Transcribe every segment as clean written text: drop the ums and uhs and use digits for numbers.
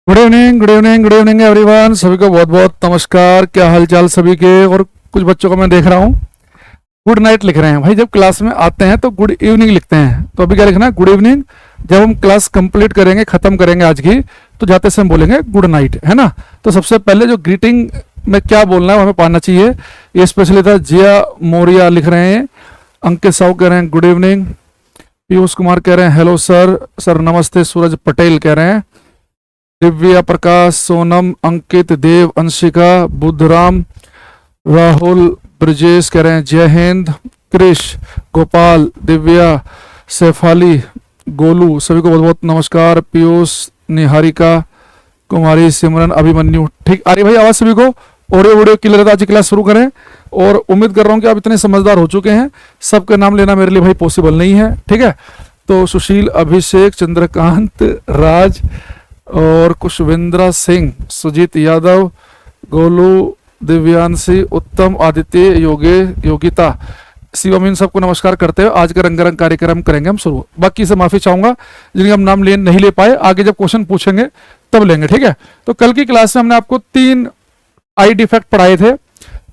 Good evening good evening good evening everyone. सभी को बहुत बहुत नमस्कार। क्या हालचाल सभी के। और कुछ बच्चों को मैं देख रहा हूँ गुड नाइट लिख रहे हैं। भाई जब क्लास में आते हैं तो गुड इवनिंग लिखते हैं, तो अभी क्या लिखना है? Good evening. जब हम क्लास कंप्लीट करेंगे, खत्म करेंगे आज की, तो जाते से हम बोलेंगे गुड नाइट, है ना। तो सबसे पहले जो ग्रीटिंग में क्या बोलना है वो हमें पाना चाहिए। ये स्पेशली था जिया मोरिया लिख रहे हैं, अंकित साहू कह रहे हैं गुड इवनिंग, पीयूष कुमार कह रहे हैं हेलो सर, सर नमस्ते, सूरज पटेल कह रहे हैं, दिव्या प्रकाश, सोनम, अंकित, देव, अंशिका, बुद्धराम, राहुल, ब्रजेश कह रहे हैं जय हिंद, क्रिश, गोपाल, दिव्या, सैफाली, गोलू, सभी को बहुत बहुत नमस्कार। पीयूष, निहारिका, कुमारी, सिमरन, अभिमन्यु। ठीक आ रही भाई आवाज सभी को? ऑडियो वीडियो क्लियर है? आज की क्लास शुरू करें। और उम्मीद कर रहा हूं कि आप इतने समझदार हो चुके हैं, सबके नाम लेना मेरे लिए भाई पॉसिबल नहीं है, ठीक है। तो सुशील, अभिषेक, चंद्रकांत, राज और कुशविंद्रा सिंह, सुजीत यादव, गोलू, दिव्यांशी, उत्तम, आदित्य, योगे, योगिता, शिवम, इन सबको नमस्कार करते हुए आज का रंगारंग कार्यक्रम करेंगे हम शुरू। बाकी से माफी चाहूंगा जिनके हम नाम नहीं ले पाए, आगे जब क्वेश्चन पूछेंगे तब लेंगे, ठीक है। तो कल की क्लास में हमने आपको 3 आई डिफेक्ट पढ़ाए थे,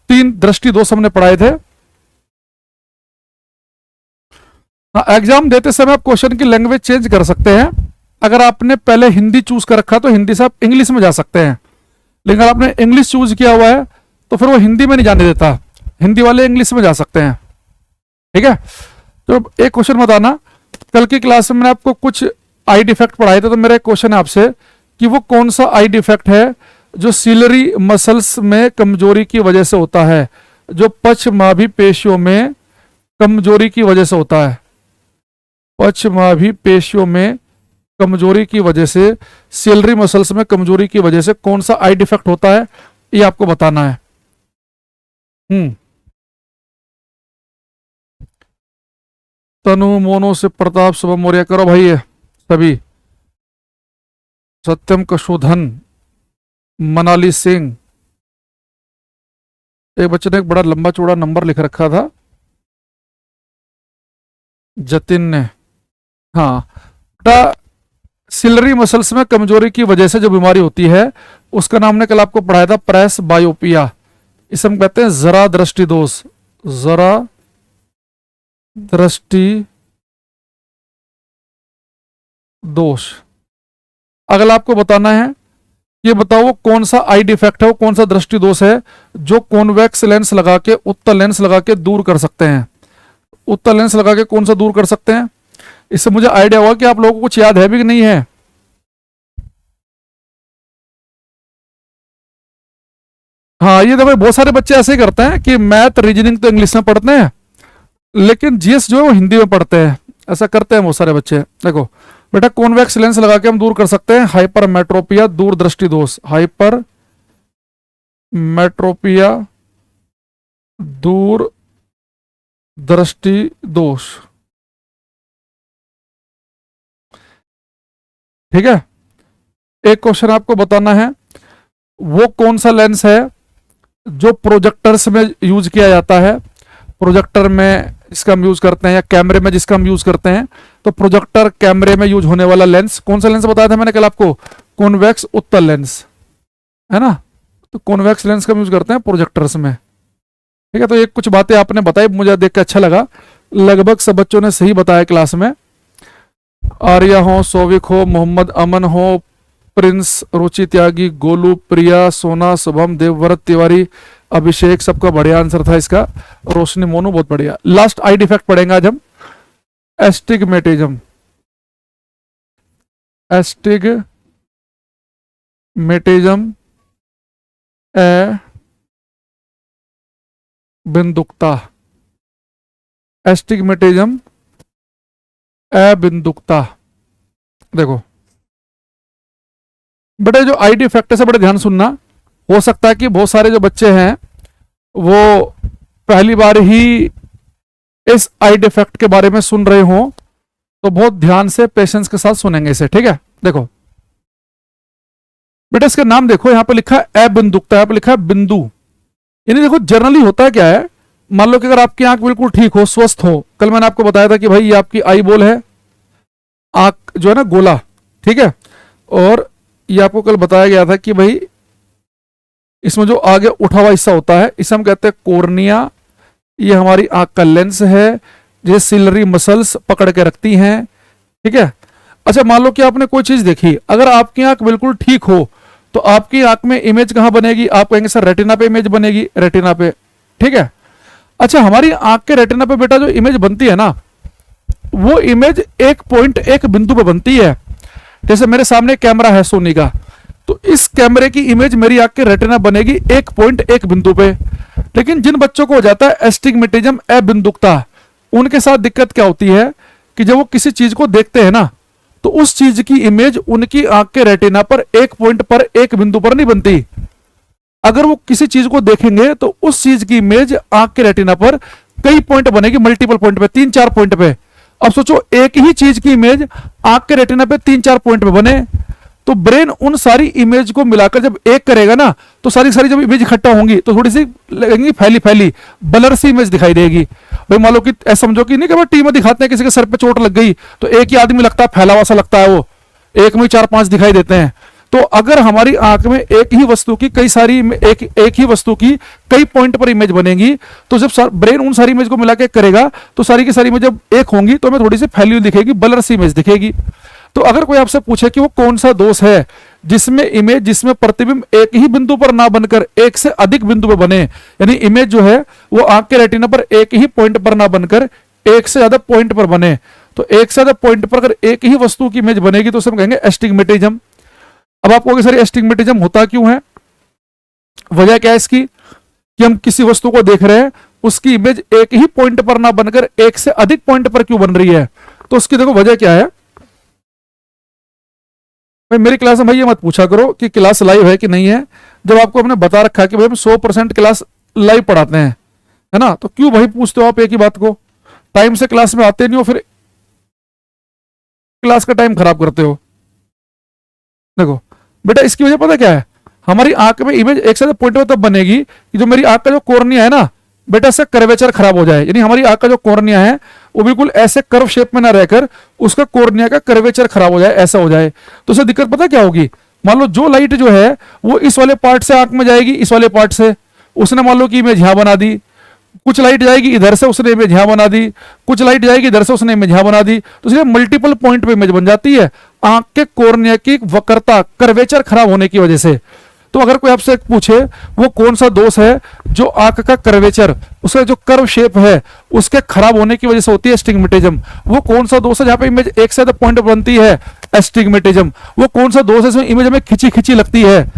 3 दृष्टि दोष हमने पढ़ाए थे। हाँ, एग्जाम देते समय आप क्वेश्चन की लैंग्वेज चेंज कर सकते हैं। अगर आपने पहले हिंदी चूज कर रखा तो हिंदी से आप इंग्लिश में जा सकते हैं, लेकिन अगर आपने इंग्लिश चूज किया हुआ है तो फिर वो हिंदी में नहीं जाने देता, हिंदी वाले इंग्लिश में जा सकते हैं, ठीक है। तो एक क्वेश्चन बताना, कल की क्लास में मैंने आपको कुछ आई डिफेक्ट पढ़ाए थे, तो मेरा एक क्वेश्चन है आपसे कि वो कौन सा आई डिफेक्ट है जो सीलरी मसल्स में कमजोरी की वजह से होता है, जो पश्चमाभि पेशियों में कमजोरी की वजह से होता है। पश्चमाभि पेशियों में कमजोरी की वजह से, सीलरी मसल्स में कमजोरी की वजह से कौन सा आई डिफेक्ट होता है, ये आपको बताना है। तनु, मोनो से प्रताप, शुभम मौर्य करो भाई ये सभी, सत्यम कशोधन, मनाली सिंह। एक बच्चे ने एक बड़ा लंबा चौड़ा नंबर लिख रखा था, जतिन ने। हाँ बेटा, सिलरी मसल्स में कमजोरी की वजह से जो बीमारी होती है उसका नाम ने कल आपको पढ़ाया था प्रेस बायोपिया। इसे हम कहते हैं जरा दृष्टि दोष, जरा दृष्टि दोष। अगला आपको बताना है, ये बताओ वो कौन सा आई डिफेक्ट है, वो कौन सा दृष्टि दोष है जो कॉन्वेक्स लेंस लगा के, उत्तल लेंस लगा के दूर कर सकते हैं। उत्तल लेंस लगा के कौन सा दूर कर सकते हैं? इससे मुझे आइडिया हुआ कि आप लोगों को कुछ याद है भी कि नहीं है। हाँ, ये देखो बहुत सारे बच्चे ऐसे ही करते हैं कि मैथ रीजनिंग तो इंग्लिश में पढ़ते हैं लेकिन जीएस जो है वो हिंदी में पढ़ते हैं, ऐसा करते हैं बहुत सारे बच्चे। देखो बेटा, कॉन्वेक्स लेंस लगा के हम दूर कर सकते हैं हाइपर मेट्रोपिया, दूर दृष्टि दोष, हाइपर मेट्रोपिया, दूर दृष्टि दोष, ठीक है। एक क्वेश्चन आपको बताना है, वो कौन सा लेंस है जो प्रोजेक्टर्स में यूज किया जाता है, प्रोजेक्टर में जिसका हम यूज करते हैं या कैमरे में जिसका हम यूज करते हैं। तो प्रोजेक्टर कैमरे में यूज होने वाला लेंस कौन सा लेंस बताया था मैंने कल आपको? कॉन्वेक्स उत्तल लेंस, है ना। तो कॉन्वेक्स लेंस का हम यूज करते हैं प्रोजेक्टर्स में, ठीक है। तो एक कुछ बातें आपने बताई, मुझे देख के अच्छा लगा, लगभग सब बच्चों ने सही बताया क्लास में। आर्या हो, सौविक हो, मोहम्मद अमन हो, प्रिंस, रुचि त्यागी, गोलू, प्रिया, सोना, शुभम, देवव्रत तिवारी, अभिषेक, सबका बढ़िया आंसर था इसका। रोशनी, मोनू, बहुत बढ़िया। लास्ट आई डिफेक्ट पढ़ेंगे आज हम, एस्टिग्मेटिज्म। एस्टिग्मेटिज्म ए बिंदुकता, एस्टिग्मेटिज्म ए बिंदुकता। देखो बेटे, जो आई डिफेक्ट है बड़े ध्यान सुनना। हो सकता है कि बहुत सारे जो बच्चे हैं वो पहली बार ही इस आई डिफेक्ट के बारे में सुन रहे हो, तो बहुत ध्यान से पेशेंस के साथ सुनेंगे इसे, ठीक है। देखो बेटा, इसका नाम देखो, यहां पे लिखा है अबिंदुकता, यहां पे लिखा है बिंदु। यानी देखो जनरली होता है क्या है, मान लो कि अगर आपकी आंख बिल्कुल ठीक हो, स्वस्थ हो, कल मैंने आपको बताया था कि भाई ये आपकी आई बॉल है, आंख जो है ना गोला, ठीक है, और ये आपको कल बताया गया था कि भाई इसमें जो आगे उठा हुआ हिस्सा होता है इसे हम कहते हैं कोर्निया। ये हमारी आंख का लेंस है, ये सिलरी मसल्स पकड़ के रखती हैं, ठीक है। अच्छा मान लो कि आपने कोई चीज देखी, अगर आपकी आंख बिल्कुल ठीक हो तो आपकी आंख में इमेज कहां बनेगी? आप कहेंगे सर रेटिना पे इमेज बनेगी, रेटिना पे, ठीक है। अच्छा हमारी आंख के रेटिना पे बेटा जो इमेज बनती है ना, वो इमेज एक पॉइंट एक बिंदु पे बनती है। जैसे मेरे सामने कैमरा है सोनी का, तो इस कैमरे की इमेज मेरी आंख के रेटिना बनेगी एक पॉइंट एक बिंदु पे। लेकिन जिन बच्चों को हो जाता है एस्टिग्मेटिज्म, अबिंदुकता, उनके साथ दिक्कत क्या होती है कि जब वो किसी चीज को देखते हैं ना, तो उस चीज की इमेज उनकी आंख के रेटिना पर एक पॉइंट पर एक बिंदु पर नहीं बनती। अगर वो किसी चीज को देखेंगे तो उस चीज की इमेज आंख के रेटिना पर कई पॉइंट बनेगी, मल्टीपल पॉइंट पे, 3-4 पॉइंट पे। अब सोचो एक ही चीज की इमेज आंख के रेटिना पे 3-4 पॉइंट पे बने, तो ब्रेन उन सारी इमेज को मिलाकर जब एक करेगा ना, तो सारी सारी जब इमेज इकट्ठा होंगी तो थोड़ी सी लगेंगी फैली फैली, ब्लर सी इमेज दिखाई देगी। भाई मान लो कि ऐसा समझो कि नहीं कि टीम में दिखाते हैं किसी के सर पे चोट लग गई तो एक ही आदमी लगता है, फैला हुआ सा लगता है, वो एक में 4-5 दिखाई देते हैं। तो अगर हमारी आंख में एक ही वस्तु की कई सारी एक ही वस्तु की कई पॉइंट पर इमेज बनेगी, तो जब ब्रेन उन सारी इमेज को मिला के करेगा तो सारी की सारी इमेज जब एक होंगी तो हमें थोड़ी सी फैली हुई दिखेगी, ब्लर सी इमेज दिखेगी। तो अगर कोई आपसे पूछे कि वो कौन सा दोष है जिसमें प्रतिबिंब एक ही बिंदु पर ना बनकर एक से अधिक बिंदु पर बने, यानी इमेज जो है वो आंख के रेटिना पर एक ही पॉइंट पर ना बनकर एक से ज्यादा पॉइंट पर बने, तो एक से ज्यादा पॉइंट पर अगर एक ही वस्तु की इमेज बनेगी तो उसे हम कहेंगे एस्टिग्मेटिज्म। अब आपको सर एस्टिग्मेटिज्म होता क्यों है, वजह क्या है इसकी कि हम किसी वस्तु को देख रहे हैं, उसकी इमेज एक ही पॉइंट पर ना बनकर एक से अधिक पॉइंट पर क्यों बन रही है? तो उसकी देखो वजह क्या है। भाई मेरी क्लास में भाई ये मत पूछा करो कि क्लास लाइव है कि नहीं है, जब आपको हमने बता रखा है कि भाई हम 100% क्लास लाइव पढ़ाते हैं, है ना, तो क्यों भाई पूछते हो आप एक ही बात को? टाइम से क्लास में आते नहीं हो, फिर क्लास का टाइम खराब करते हो। देखो बेटा इसकी वजह पता क्या है, हमारी आंख में इमेज एक से पॉइंट पर तब बनेगी कि जो मेरी आंख का जो कॉर्निया है ना बेटा, इसका कर्वेचर खराब हो जाए, यानी हमारी आंख का जो कॉर्निया है वो बिल्कुल ऐसे कर्व शेप में ना रहकर उसका कॉर्निया का कर्वेचर खराब हो जाए, ऐसा हो जाए। तो उससे दिक्कत पता क्या होगी, मान लो जो लाइट जो है वो इस वाले पार्ट से आंख में जाएगी, इस वाले पार्ट से, उसने मान लो कि इमेज यहां बना दी, कुछ लाइट जाएगी इधर से, उसने इमेज यहां बना दी, कुछ लाइट जाएगी इधर से, उसने इमेज यहां बना दी, तो इसलिए मल्टीपल पॉइंट पे इमेज बन जाती है आंख के कॉर्निया की वक्रता, कर्वेचर खराब होने की वजह से। तो अगर कोई आपसे पूछे वो कौन सा दोष है जो आंख का कर्वेचर, उसका जो कर्व शेप है उसके खराब होने की वजह से होती है एस्टिग्मेटिज्म, वो कौन सा दोष है जहां पे इमेज एक से ज्यादा पॉइंट बनती है, एस्टिग्मेटिज्म। वो कौन सा दोष है इसमें इमेज हमें खिंची खिंची लगती है,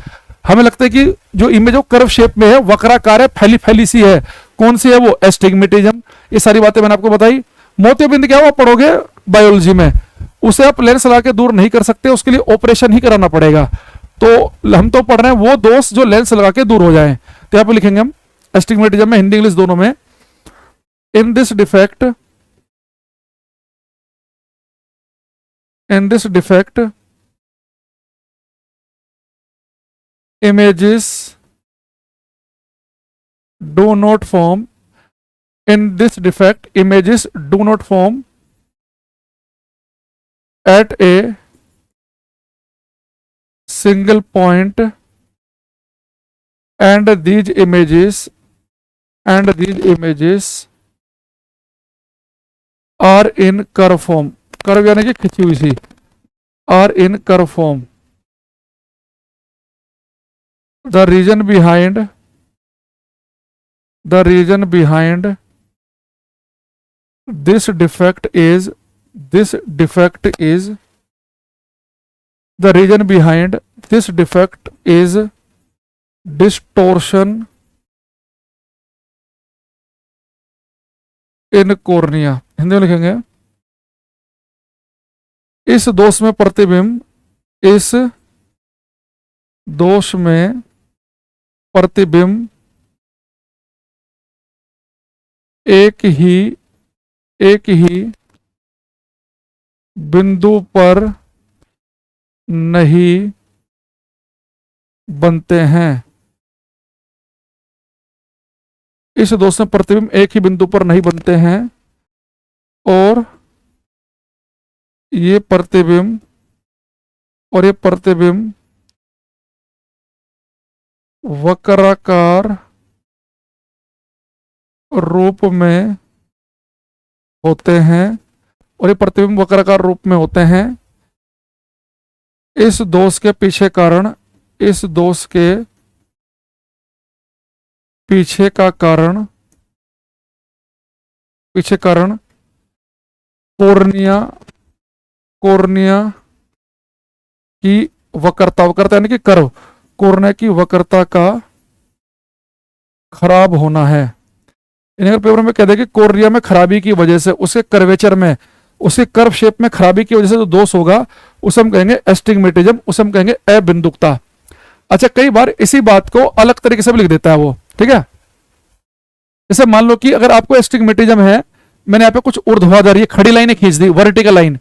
हमें लगता है कि जो इमेज वो कर्व शेप में है, वक्राकार है, फैली फैली सी है, कौन सी है वो? एस्टिग्मेटिज्म। ये सारी बातें मैंने आपको बताई। मोतियाबिंद क्या हुआ पढ़ोगे बायोलॉजी में, उसे आप लेंस लगा के दूर नहीं कर सकते, उसके लिए ऑपरेशन ही कराना पड़ेगा। तो हम तो पढ़ रहे हैं वो दोष जो लेंस लगा के दूर हो जाए, तो यहां पे लिखेंगे हम एस्टिग्मेटिज्म में, हिंदी इंग्लिश दोनों में, in this defect images do not form, in this defect images do not form at a single point, and these images are in curve form, curve यानी कि खिंची हुई सी, are in curve form। The reason behind this defect is distortion in cornea। Hindi में लिखेंगे इस दोष में प्रतिबिंब एक ही बिंदु पर नहीं बनते हैं। इस दोष में प्रतिबिंब एक ही बिंदु पर नहीं बनते हैं और ये प्रतिबिंब वक्राकार रूप में होते हैं, और ये प्रतिबिंब वक्राकार रूप में होते हैं। इस दोष के पीछे कारण, इस दोष के पीछे का कारण, पीछे कारण कोर्निया, कोर्निया की वक्रता, वक्रता यानी कि कर्व, कोर्निया की वक्रता का खराब होना है। इन्हें अगर पेपर में कह दे कि कोर्निया में खराबी की वजह से, उसके कर्वेचर में, उसके कर्व शेप में खराबी की वजह से जो दोष होगा उसे हम कहेंगे एस्टिग्मेटिज्म, उसे हम कहेंगे अबिंदुकता। अच्छा, कई बार इसी बात को अलग तरीके से भी लिख देता है वो, ठीक है। जैसे मान लो कि अगर आपको एस्टिग्मेटिज्म है, मैंने यहाँ पे कुछ ऊर्ध्वाधर ये खड़ी लाइनें खींच दी, वर्टिकल लाइन,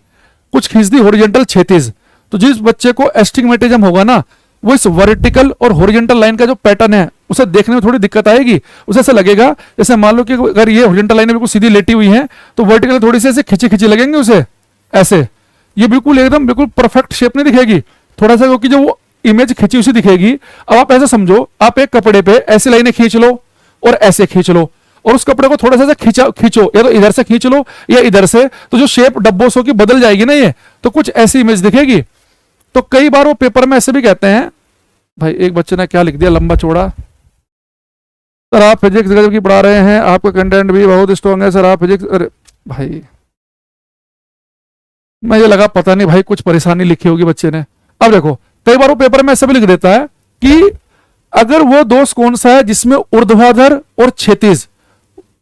कुछ खींच दी हॉरिजॉन्टल क्षैतिज, तो जिस बच्चे को एस्टिग्मेटिज्म होगा ना, वो इस वर्टिकल और हॉरिजॉन्टल लाइन का जो पैटर्न है उसे देखने में थोड़ी दिक्कत आएगी। उसे ऐसा लगेगा जैसे मान लो कि अगर ये हॉरिजॉन्टल लाइन बिल्कुल सीधी लेटी हुई है तो वर्टिकल थोड़ी सी ऐसे खिंची खिंची लगेंगे उसे, ऐसे। ये बिल्कुल एकदम बिल्कुल परफेक्ट शेप नहीं दिखेगी, थोड़ा सा, क्योंकि जो वो इमेज खिंची हुई दिखेगी। अब आप ऐसे समझो, आप एक कपड़े पे ऐसी लाइनें खींच लो और ऐसे खींच लो, और उस कपड़े को थोड़ा सा खींचो, या तो इधर से खींच लो या इधर से, तो जो शेप डब्बों की बदल जाएगी ना, ये तो कुछ ऐसी इमेज दिखेगी। तो कई बार वो पेपर में ऐसे भी कहते हैं, भाई एक बच्चे ने क्या लिख दिया लंबा चौड़ा, सर आप फिजिक्स गजब की पढ़ा रहे हैं, आपका कंटेंट भी बहुत स्ट्रॉन्ग है सर, आप फिजिक्स, अरे भाई मुझे लगा पता नहीं भाई कुछ परेशानी लिखी होगी बच्चे ने। अब देखो, कई बार वो पेपर में ऐसे भी लिख देता है कि अगर वो दोष कौन सा है जिसमें ऊर्ध्वाधर और क्षैतिज,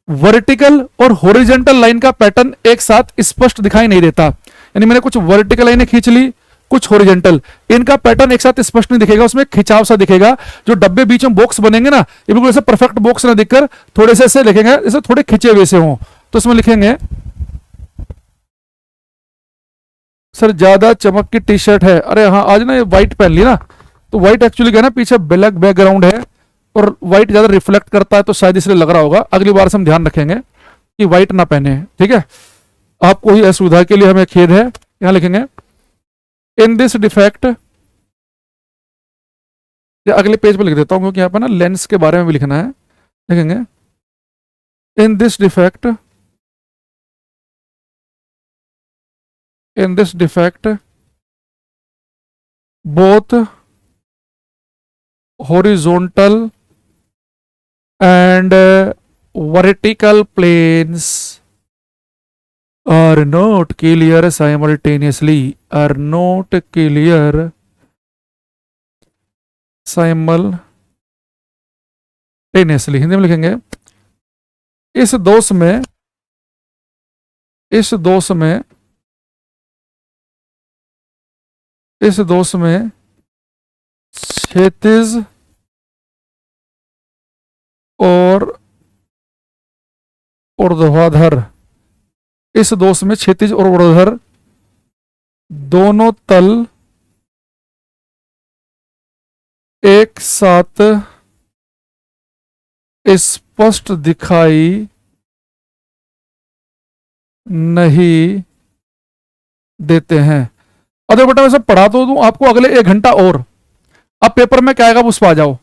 वर्टिकल और हॉरिजॉन्टल लाइन का पैटर्न एक साथ स्पष्ट दिखाई नहीं देता, यानी मैंने कुछ वर्टिकल लाइनें खींच ली, कुछ हॉरिजॉन्टल, इनका पैटर्न एक साथ स्पष्ट नहीं दिखेगा, उसमें खिंचाव सा दिखेगा। जो डब्बे बीच में बॉक्स बनेंगे ना, ये बिल्कुल ऐसे परफेक्ट बॉक्स ना दिखकर थोड़े से ऐसे लिखेंगे, जैसे थोड़े खिंचे हुए से हों, तो इसमें लिखेंगे सर ज्यादा चमक की टी शर्ट है। अरे हाँ, आज ना ये व्हाइट पहन ली ना, तो व्हाइट एक्चुअली क्या ना, पीछे ब्लैक बैकग्राउंड है और व्हाइट ज्यादा रिफ्लेक्ट करता है, तो शायद इसलिए लग रहा होगा। अगली बार से हम ध्यान रखेंगे कि व्हाइट ना पहने, ठीक है। आपको ही असुविधा के लिए हमें खेद है। यहां लिखेंगे इन दिस डिफेक्ट, या अगले पेज पे लिख देता हूं क्योंकि यहाँ पर ना लेंस के बारे में भी लिखना है। लिखेंगे in this defect, in this defect both horizontal and vertical planes are not clear simultaneously, are not clear simultaneously। Hindi में लिखेंगे इस दोष में, इस दोष में, इस दोष में क्षैतिज और ऊर्ध्वाधर, इस दोष में क्षैतिज और ऊर्ध्वाधर दोनों तल एक साथ स्पष्ट दिखाई नहीं देते हैं। अगर बेटा मैं सब पढ़ा तो दूं आपको अगले 1 घंटा और, अब पेपर में क्या आएगा उस पर आ जाओ।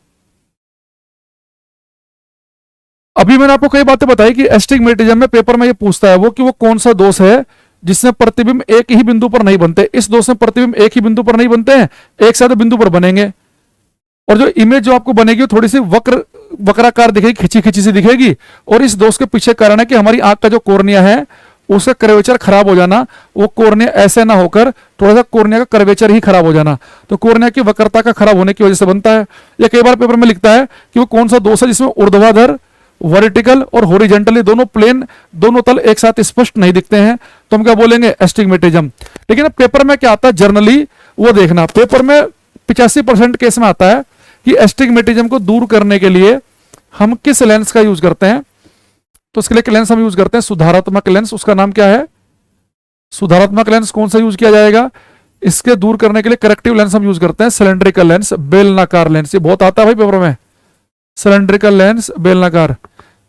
अभी मैंने आपको कई बातें बताई कि एस्टिग्मेटिज्म में पेपर में ये पूछता है वो कि वो कौन सा दोष है जिसमें प्रतिबिंब एक ही बिंदु पर नहीं बनते। इस दोष में प्रतिबिंब एक ही बिंदु पर नहीं बनते हैं, एक साथ बिंदु पर बनेंगे, और जो इमेज जो आपको बनेगी वो थोड़ी सी वक्राकार दिखेगी, खिंची खिंची सी दिखेगी। और इस दोष के पीछे कारण है कि हमारी आंख का जो कोर्निया है उसका कर्वेचर खराब हो जाना, वो कोर्निया ऐसे ना होकर थोड़ा सा कोर्निया का कर्वेचर ही खराब हो जाना, तो कोर्निया की वक्रता का खराब होने की वजह से बनता है। या कई बार पेपर में लिखता है कि वो कौन सा दोष है जिसमें ऊर्ध्वाधर, वर्टिकल और हॉरिजॉन्टली दोनों प्लेन, दोनों तल एक साथ स्पष्ट नहीं दिखते हैं, तो हम क्या बोलेंगे एस्टिग्मेटिज्म। लेकिन अब पेपर में क्या आता है जनरली वो देखना, पेपर में 85% केस में आता है कि एस्टिग्मेटिज्म को दूर करने के लिए हम किस लेंस का यूज करते हैं। तो उसके लिए एक लेंस हम यूज करते हैं सुधारात्मक लेंस, उसका नाम क्या है, सुधारात्मक लेंस कौन सा यूज किया जाएगा इसके दूर करने के लिए। करेक्टिव लेंस हम यूज करते हैं सिलेंड्रिकल लेंस, बेलनाकार लेंस, ये बहुत आता है भाई पेपर में, सिलेंड्रिकल लेंस बेलनाकार।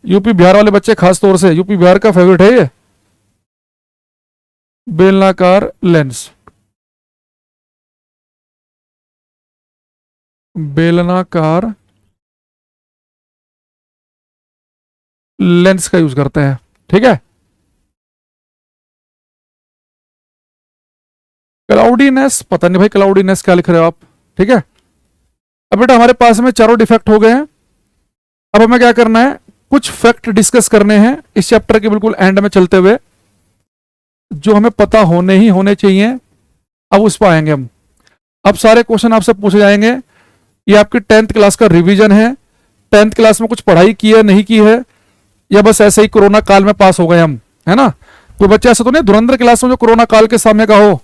यूपी बिहार वाले बच्चे खास तौर से, यूपी बिहार का फेवरेट है ये बेलनाकार लेंस, बेलनाकार लेंस का यूज करते हैं। ठीक है, क्लाउडीनेस, पता नहीं भाई क्लाउडीनेस क्या लिख रहे हो आप। ठीक है, अब बेटा हमारे पास में चारों डिफेक्ट हो गए हैं। अब हमें क्या करना है, कुछ फैक्ट डिस्कस करने हैं इस चैप्टर के बिल्कुल एंड में चलते हुए, जो हमें पता होने ही होने चाहिए। अब उस पर आएंगे हम। अब सारे क्वेश्चन आपसे पूछे जाएंगे। ये आपकी 10th क्लास का रिवीजन है। 10th क्लास में कुछ पढ़ाई की है नहीं की है, या बस ऐसे ही कोरोना काल में पास हो गए हम, है ना। कोई बच्चा ऐसा तो नहीं धुरंधर क्लास में जो कोरोना काल के सामने का हो,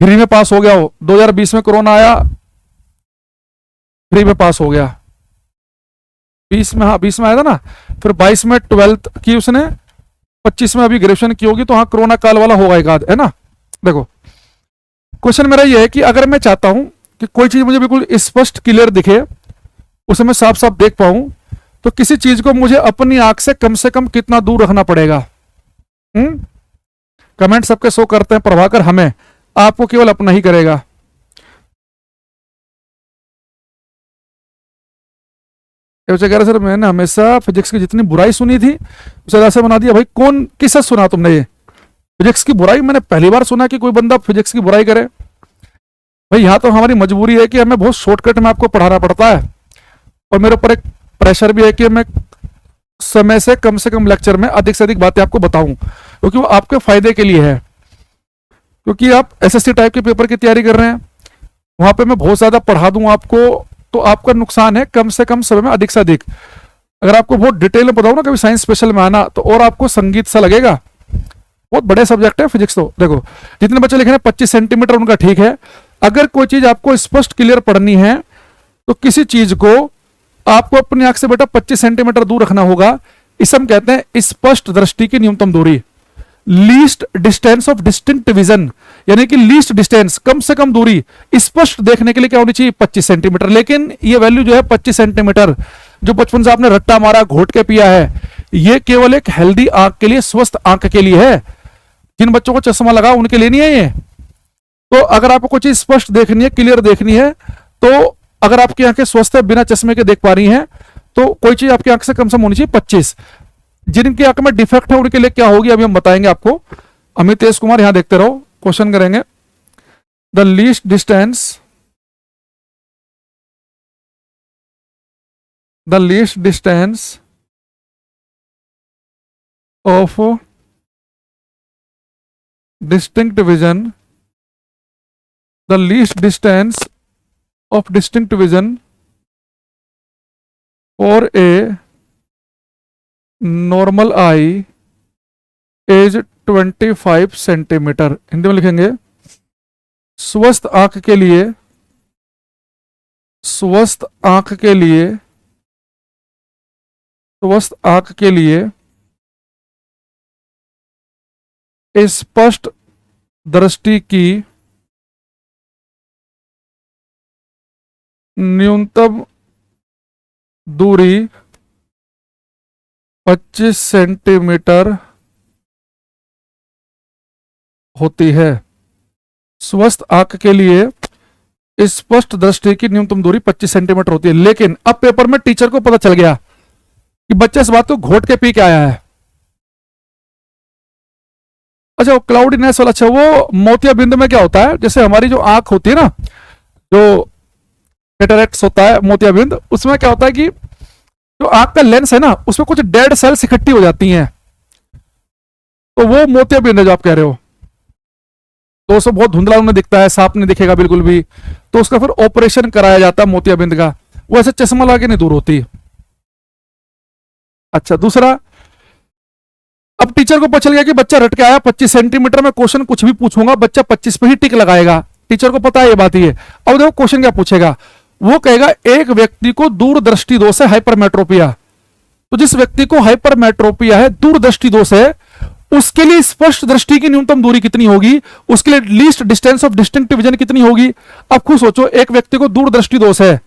फ्री में पास हो गया हो। 2020 में कोरोना आया, फ्री में पास हो गया। 20 में, हाँ 20 में आया था ना, फिर 22 में 12th की उसने, 25 में अभी ग्रेजुएशन की होगी, तो हाँ कोरोना काल वाला होगा एक आध, है ना। देखो क्वेश्चन मेरा ये है कि अगर मैं चाहता हूं कि कोई चीज मुझे बिल्कुल स्पष्ट क्लियर दिखे, उसे मैं साफ साफ देख पाऊं, तो किसी चीज को मुझे अपनी आंख से कम कितना दूर रखना पड़ेगा। कमेंट सबके शो करते हैं प्रभाकर, हमें, आपको केवल अपना ही करेगा। कह रहे सर मैंने हमेशा फिजिक्स की जितनी बुराई सुनी थी उसे ऐसे बना दिया। भाई कौन किससे सुना तुमने ये फिजिक्स की बुराई? मैंने पहली बार सुना कि कोई बंदा फिजिक्स की बुराई करे। भाई यहाँ तो हमारी मजबूरी है कि हमें बहुत शॉर्टकट में आपको पढ़ाना पड़ता है, और मेरे ऊपर एक प्रेशर भी है कि मैं समय से कम लेक्चर में अधिक से अधिक बातें आपको बताऊं, क्योंकि वो आपके फायदे के लिए है। क्योंकि आप एसएससी टाइप के पेपर की तैयारी कर रहे हैं, वहां पे मैं बहुत ज्यादा पढ़ा दूं आपको तो आपका नुकसान है। कम से कम समय में अधिक से अधिक, अगर आपको बहुत डिटेल में बताऊं ना कभी साइंस स्पेशल में आना, तो और आपको संगीत सा लगेगा। बहुत बड़े सब्जेक्ट है फिजिक्स। तो देखो जितने बच्चे लिखे हैं 25 सेंटीमीटर उनका ठीक है। अगर कोई चीज आपको स्पष्ट क्लियर पढ़नी है, तो किसी चीज को आपको अपनी आंख से बेटा 25 सेंटीमीटर दूर रखना होगा। इसे हम कहते हैं स्पष्ट दृष्टि की न्यूनतम दूरी, least distance of distinct vision, यानी कि लीस्ट डिस्टेंस, कम से कम दूरी स्पष्ट देखने के लिए क्या होनी चाहिए, 25 सेंटीमीटर। लेकिन ये वैल्यू जो है 25 सेंटीमीटर, जो बचपन से आपने रट्टा मारा घोट के पिया है, ये केवल एक हेल्दी आंख के लिए, स्वस्थ आंख के लिए है। जिन बच्चों को चश्मा लगा उनके लिए नहीं है ये। तो अगर आपको कोई चीज स्पष्ट देखनी है, क्लियर देखनी है, तो अगर आपकी आंखें स्वस्थ है, बिना चश्मे के देख पा रही हैं, तो कोई चीज आपकी आंख से कम से कम होनी चाहिए 25। जिनकी आंख में डिफेक्ट है उनके लिए क्या होगी अभी हम बताएंगे आपको। अमितेश कुमार यहां देखते रहो, क्वेश्चन करेंगे। The least distance of distinct vision, the least distance of distinct vision for a normal eye is 25 centimetre. Hindi में लिखेंगे स्वस्थ आंख के लिए, स्वस्थ आंख के लिए, स्वस्थ आंख के लिए स्पष्ट दृष्टि की न्यूनतम दूरी 25 सेंटीमीटर होती है। स्वस्थ आंख के लिए स्पष्ट दृष्टि की न्यूनतम दूरी 25 सेंटीमीटर होती है। लेकिन अब पेपर में टीचर को पता चल गया कि बच्चा इस बात को घोट के पी के आया है। अच्छा, वो क्लाउडीनेस वाला, अच्छा वो मोतियाबिंद में क्या होता है, जैसे हमारी जो आंख होती है ना, जो कैटरेक्ट्स होता है मोतियाबिंद, उसमें क्या होता है कि जो आंख का लेंस है ना, उसमें कुछ डेड सेल्स इकट्ठी हो जाती हैं, तो वो मोतियाबिंद है जो आप कह रहे हो। तो उसको बहुत धुंधला उन्हें दिखता है, साफ नहीं दिखेगा बिल्कुल भी, तो उसका फिर ऑपरेशन कराया जाता है मोतियाबिंद का। वो ऐसे चश्मा लगा के नहीं दूर होती। अच्छा दूसरा, अब टीचर को पता चल गया कि बच्चा रट के आया 25 सेंटीमीटर में, क्वेश्चन कुछ भी पूछूंगा बच्चा 25 पे ही टिक लगाएगा। टीचर को पता है ये बात ही है। अब देखो क्वेश्चन क्या पूछेगा, वो कहेगा एक व्यक्ति को दूरदृष्टि दोष है, हाइपरमेट्रोपिया। तो जिस व्यक्ति को हाइपरमेट्रोपिया है, दूरदृष्टि दोष है, उसके लिए स्पष्ट दृष्टि की न्यूनतम दूरी कितनी होगी, उसके लिए least distance of distinct vision कितनी होगी। अब खुद सोचो, एक व्यक्ति को दूरदृष्टि दोष है,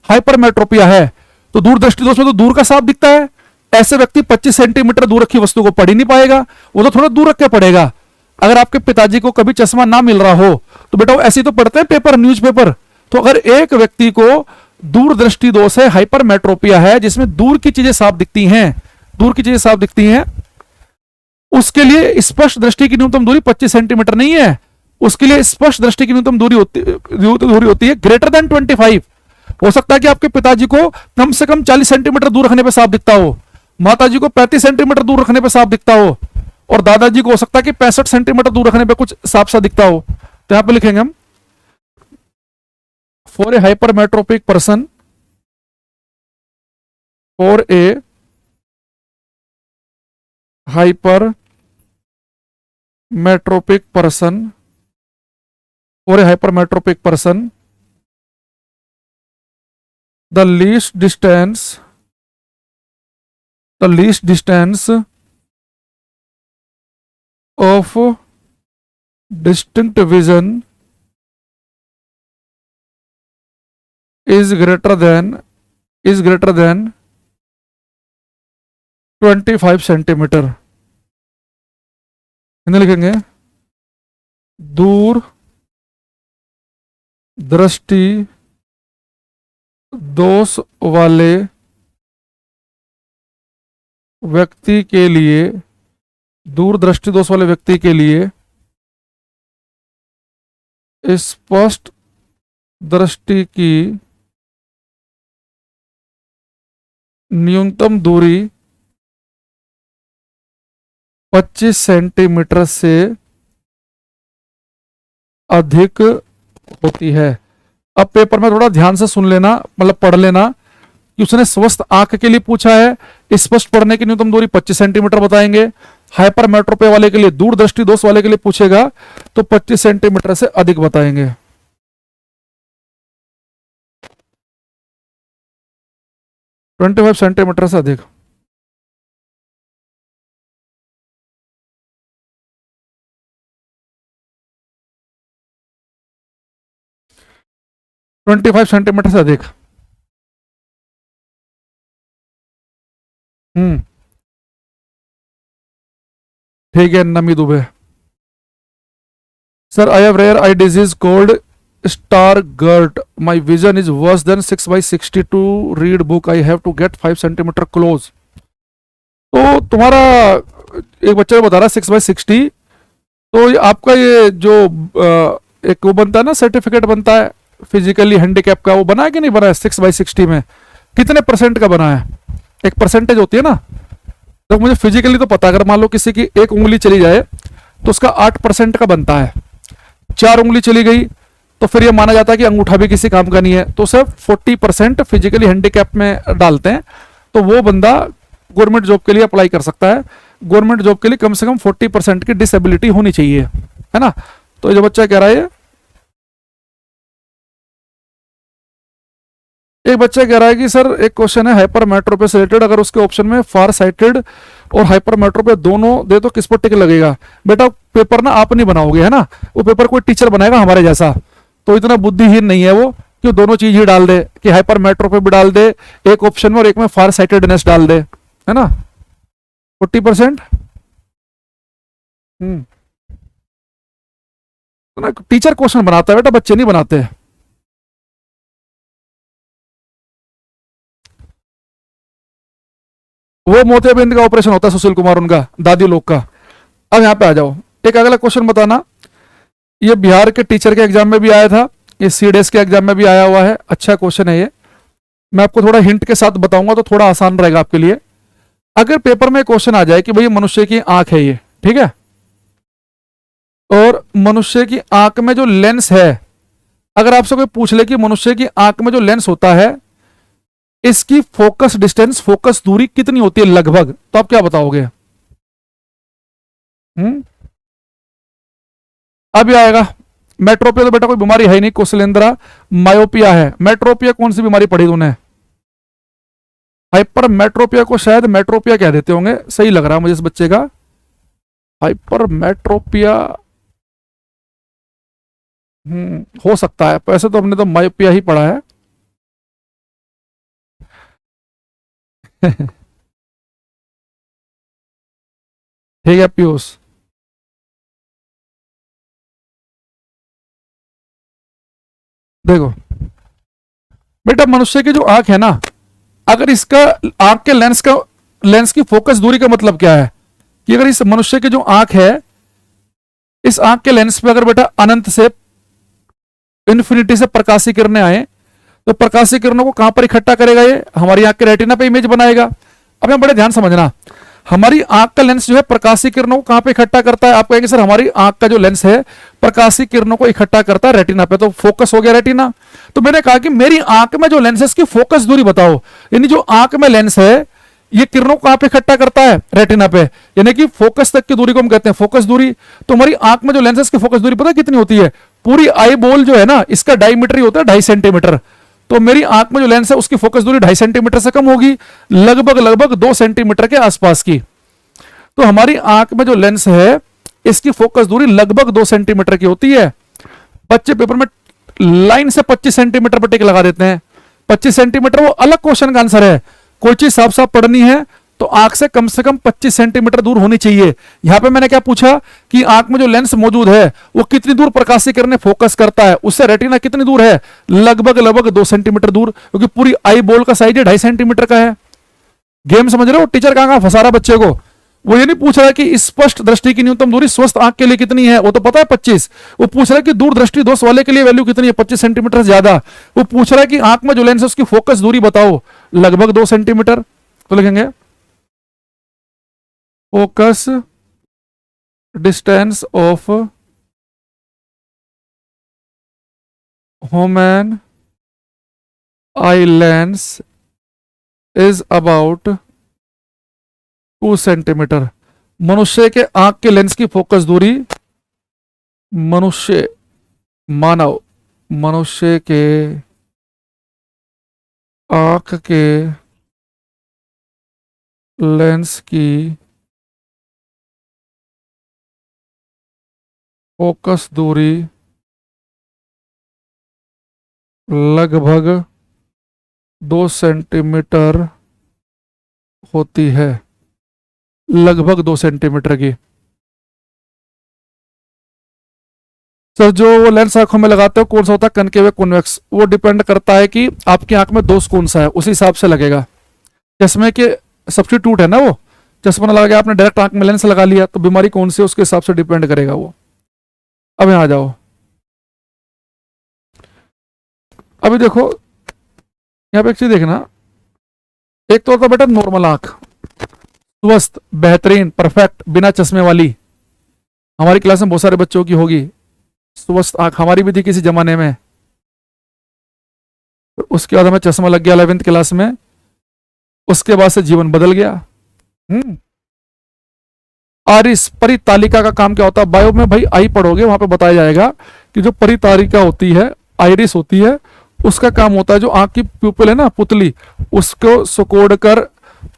हाइपरमेट्रोपिया है, तो दूरदृष्टि दोष में तो दूर का साफ दिखता है। ऐसे व्यक्ति 25 सेंटीमीटर दूर रखी वस्तु को पढ़ ही नहीं पाएगा, वो तो थोड़ा दूर रख के पढ़ेगा। अगर आपके पिताजी को कभी चश्मा ना मिल रहा हो तो बेटा वो ऐसे ही तो पढ़ते हैं पेपर, न्यूज़पेपर। तो अगर एक व्यक्ति को दूरदृष्टि दोष है, हाइपरमेट्रोपिया है, जिसमें दूर की चीजें साफ दिखती हैं, दूर की चीजें साफ दिखती हैं, उसके लिए स्पष्ट दृष्टि की न्यूनतम दूरी 25 सेंटीमीटर नहीं है, उसके लिए स्पष्ट दृष्टि की न्यूनतम दूरी होती है ग्रेटर देन 25। हो सकता है कि आपके पिताजी को कम से कम 40 सेंटीमीटर दूर रखने पर साफ दिखता हो, माताजी को 35 सेंटीमीटर दूर रखने पर साफ दिखता हो, और दादाजी को हो सकता है कि 65 सेंटीमीटर दूर रखने पर कुछ साफ सा दिखता हो। तो यहां पे लिखेंगे हम, for a hypermetropic person, for a hypermetropic person, for a hypermetropic person, the least distance of distinct vision is greater than 25 centimetre. इन्हें लिखेंगे दूर दृष्टि दोष वाले व्यक्ति के लिए, दूर दृष्टि दोष वाले व्यक्ति के लिए स्पष्ट दृष्टि की न्यूनतम दूरी 25 सेंटीमीटर से अधिक होती है। अब पेपर में थोड़ा ध्यान से सुन लेना, मतलब पढ़ लेना कि उसने स्वस्थ आंख के लिए पूछा है, स्पष्ट पढ़ने की न्यूनतम दूरी 25 सेंटीमीटर बताएंगे, हाइपरमेट्रोपे वाले के लिए, दूरदृष्टि दोष वाले के लिए पूछेगा तो 25 सेंटीमीटर से अधिक बताएंगे। ट्वेंटी 25 सेंटीमीटर से अधिक। ट्वेंटी 25 सेंटीमीटर से अधिक। ठीक है, Nami Dubey. Sir, I have rare eye disease called Stargardt. My vision is worse than 6/60 to read book. I have to get 5 centimetre close. तो तुम्हारा एक बच्चा बता रहा है 6/60, तो आपका ये जो एक वो बनता है ना, सर्टिफिकेट बनता है फिजिकली हैंडीकैप का, वो बना है कि नहीं बना है? 6/60 में कितने परसेंट का बना है? एक परसेंटेज होती है ना, तो मुझे फिजिकली तो पता, अगर मान लो किसी की एक उंगली चली जाए तो उसका 8% का बनता है, 4 उंगली चली गई तो फिर ये माना जाता है कि अंगूठा भी किसी काम का नहीं है, तो सिर्फ 40% फिजिकली हैंडीकैप में डालते हैं, तो वो बंदा गवर्नमेंट जॉब के लिए अप्लाई कर सकता है। गवर्नमेंट जॉब के लिए कम से कम 40% की डिसेबिलिटी होनी चाहिए, है ना। तो ये जो बच्चा कह रहा है, एक बच्चा कह रहा है कि सर एक क्वेश्चन है हाइपरमेट्रोपे से रिलेटेड, अगर उसके ऑप्शन में फार साइटेड और हाइपरमेट्रोपे दोनों दे तो किस पर टिक लगेगा? बेटा पेपर ना आप नहीं बनाओगे, है ना, वो पेपर कोई टीचर बनाएगा हमारे जैसा, तो इतना बुद्धिहीन नहीं है वो कि दोनों चीज ही डाल दे, कि हाइपरमेट्रोपे भी डाल दे एक ऑप्शन में और एक में फार साइटेडनेस डाल दे, है ना। 40%। तो टीचर क्वेश्चन बनाता है बेटा, बच्चे नहीं बनाते हैं। वो मोतियाबिंद का ऑपरेशन होता है सुशील कुमार उनका, दादी लोग का। अब यहां पे आ जाओ, एक अगला क्वेश्चन बताना, ये बिहार के टीचर के एग्जाम में भी आया था, ये सीडीएस के एग्जाम में भी आया हुआ है, अच्छा क्वेश्चन है ये। मैं आपको थोड़ा हिंट के साथ बताऊंगा तो थोड़ा आसान रहेगा आपके लिए। अगर पेपर में क्वेश्चन आ जाए कि भाई मनुष्य की आंख है ये, ठीक है, और मनुष्य की आंख में जो लेंस है, अगर आपसे कोई पूछ ले कि मनुष्य की आंख में जो लेंस होता है इसकी फोकस डिस्टेंस, फोकस दूरी कितनी होती है लगभग, तो आप क्या बताओगे? अभी आएगा। मेट्रोपिया तो बेटा कोई बीमारी है ही नहीं, कुशलेंद्रा मायोपिया है। मेट्रोपिया कौन सी बीमारी पढ़ी तूने? हाइपर मेट्रोपिया को शायद मेट्रोपिया कह देते होंगे, सही लग रहा है मुझे इस बच्चे का। हाइपर मेट्रोपिया हो सकता है, वैसे तो हमने तो मायोपिया ही पढ़ा है। ठीक है पीयूष, देखो बेटा मनुष्य की जो आंख है ना, अगर इसका आंख के लेंस की फोकस दूरी का मतलब क्या है कि अगर इस मनुष्य की जो आंख है, इस आंख के लेंस पे अगर बेटा अनंत से इन्फिनिटी से प्रकाशीय किरणें आए, तो प्रकाशीय किरणों को कहां पर इकट्ठा करेगा? ये हमारी आंख के रेटिना पे इमेज बनाएगा। अब यहां बड़े ध्यान समझना, हमारी आंख का लेंस जो है प्रकाशीय किरणों को कहां पे इकट्ठा करता है? आप कहेंगे सर हमारी आंख का जो लेंस है प्रकाशीय किरणों को इकट्ठा करता है रेटिना पे, तो फोकस हो गया रेटिना। तो मैंने कहा कि मेरी आंख में जो लेंस है इसकी फोकस दूरी बताओ, यानी जो आंख में लेंस है ये किरणों को कहां पे इकट्ठा करता है? रेटिना पे, यानी कि फोकस तक की दूरी को हम कहते हैं फोकस दूरी। तो हमारी आंख में जो लेंस है इसकी फोकस दूरी पता है कितनी होती है? पूरी आई बॉल जो है ना, इसका डायमीटर ही होता है 2.5 सेंटीमीटर। तो मेरी आंख में जो लेंस है उसकी फोकस दूरी 2.5 सेंटीमीटर से कम होगी, लगभग 2 सेंटीमीटर के आसपास की। तो हमारी आंख में जो लेंस है इसकी फोकस दूरी लगभग 2 सेंटीमीटर की होती है। बच्चे पेपर में लाइन से 25 सेंटीमीटर पर टिक लगा देते हैं। 25 सेंटीमीटर वो अलग क्वेश्चन का आंसर है। कोई चीज साफ साफ पढ़नी है तो आंख से कम 25 सेंटीमीटर दूर होनी चाहिए। यहां पे मैंने क्या पूछा कि आंख में जो लेंस मौजूद है वो कितनी दूर प्रकाशीय किरणें फोकस करता है, उससे रेटिना कितनी दूर है? लगभग 2 सेंटीमीटर दूर, क्योंकि पूरी आई बॉल का साइज 2.5 सेंटीमीटर का है। गेम समझ रहे हो? टीचर कहां फंसा रहा बच्चे को। वो ये नहीं पूछ रहा है कि स्पष्ट दृष्टि की न्यूनतम दूरी स्वस्थ आंख के लिए कितनी है, वो तो पता है 25। वो पूछ रहा है कि दूर दृष्टि दोष वाले के लिए वैल्यू कितनी है, 25 सेंटीमीटर से ज्यादा। वो पूछ रहा है कि आंख में जो लेंस है उसकी फोकस दूरी बताओ, लगभग 2 सेंटीमीटर। तो लिखेंगे focus distance of human eye lens is about 2 centimetre. मनुष्य के आंख के लेंस की फोकस दूरी, मनुष्य के आंख के लेंस की फोकस दूरी लगभग 2 सेंटीमीटर होती है, लगभग 2 सेंटीमीटर की। सर जो वो लेंस आंखों में लगाते हो कौन सा होता है? कनकेव या कॉन्वेक्स? वो डिपेंड करता है कि आपकी आंख में दोष कौन सा है, उसी हिसाब से लगेगा। चश्मे के सब्स्टिट्यूट है ना, वो चश्मा ना लगा के आपने डायरेक्ट आंख में लेंस लगा लिया, तो बीमारी कौन सी है उसके हिसाब से डिपेंड करेगा वो। अब यहां आ जाओ, अभी देखो यहां पे एक चीज देखना। एक तो होता बेटा नॉर्मल आंख, स्वस्थ, बेहतरीन, परफेक्ट, बिना चश्मे वाली। हमारी क्लास में बहुत सारे बच्चों की होगी स्वस्थ आंख, हमारी भी थी किसी जमाने में। उसके बाद हमें चश्मा लग गया 11th क्लास में, उसके बाद से जीवन बदल गया। आरिस परितालिका का काम क्या होता है? बायो में भाई आई पढ़ोगे, वहां पे बताया जाएगा कि जो परितालिका होती है, आइरिस होती है, उसका काम होता है जो आंख की प्यूपिल है ना, पुतली, उसको सिकोड़ कर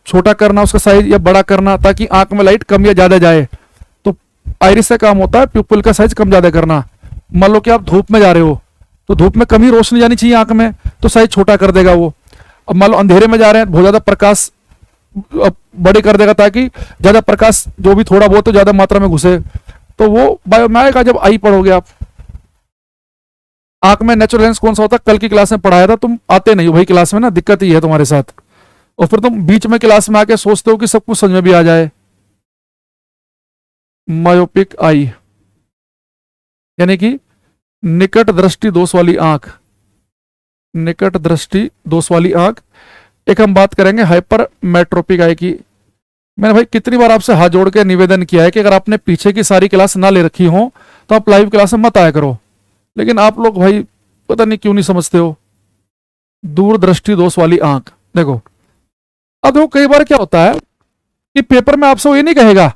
छोटा करना, उसका साइज या बड़ा करना, ताकि आंख में लाइट कम या ज्यादा जाए। तो आइरिस का काम होता है प्यूपिल का साइज कम ज्यादा करना। मान लो कि आप धूप में जा रहे हो तो धूप में कम ही रोशनी जानी चाहिए आंख में, तो साइज छोटा कर देगा वो। अब मान लो अंधेरे में जा रहे हैं, बहुत ज्यादा प्रकाश बड़े कर देगा ताकि ज्यादा प्रकाश जो भी थोड़ा बहुत तो ज्यादा मात्रा में घुसे। तो वो बायो में आएगा जब आई पढ़ोगे आप। आंख में नेचुरल लेंस कौन सा होता है? कल की क्लास में पढ़ाया था, तुम आते नहीं हो भाई क्लास में ना, दिक्कत ही है तुम्हारे साथ। और फिर तुम बीच में क्लास में आके सोचते हो कि सब कुछ समझ में भी आ जाए। मायोपिक आई यानी कि निकट दृष्टि दोष वाली आंख, निकट दृष्टि दोष वाली आंख। एक हम बात करेंगे हाइपर मेट्रोपिक आई की। मैंने भाई कितनी बार आपसे हाथ जोड़ के निवेदन किया है कि अगर आपने पीछे की सारी क्लास ना ले रखी हो तो आप लाइव क्लास में मत आया करो, लेकिन आप लोग भाई पता नहीं क्यों नहीं समझते हो। दूरदृष्टि दोष वाली आंख देखो। अब देखो कई बार क्या होता है कि पेपर में आपसे वो ये नहीं कहेगा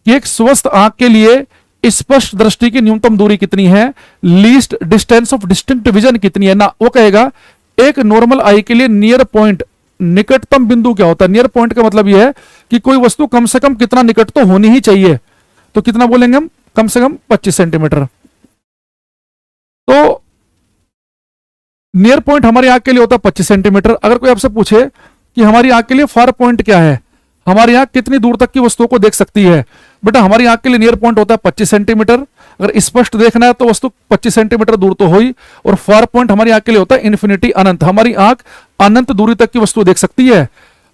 कि एक स्वस्थ आंख के लिए स्पष्ट दृष्टि की न्यूनतम दूरी कितनी है, least distance of distinct vision कितनी है ना, वो कहेगा एक नॉर्मल आई के लिए नियर पॉइंट, निकटतम बिंदु क्या होता है? नियर पॉइंट का मतलब यह है कि कोई वस्तु कम से कम कितना निकट तो होनी ही चाहिए। तो कितना बोलेंगे हम? कम से कम 25 सेंटीमीटर। तो नियर पॉइंट हमारी आंख के लिए होता है 25 सेंटीमीटर। अगर कोई आपसे पूछे कि हमारी आंख के लिए फार पॉइंट क्या है, हमारी आंख कितनी दूर तक की वस्तुओं को देख सकती है, बेटा हमारी आंख के लिए नियर पॉइंट होता है 25 सेंटीमीटर। अगर स्पष्ट देखना है तो वस्तु 25 सेंटीमीटर दूर तो हो ही, और फार पॉइंट हमारी आंख के लिए होता है इन्फिनिटी, अनंत। हमारी आंख अनंत दूरी तक की वस्तु देख सकती है।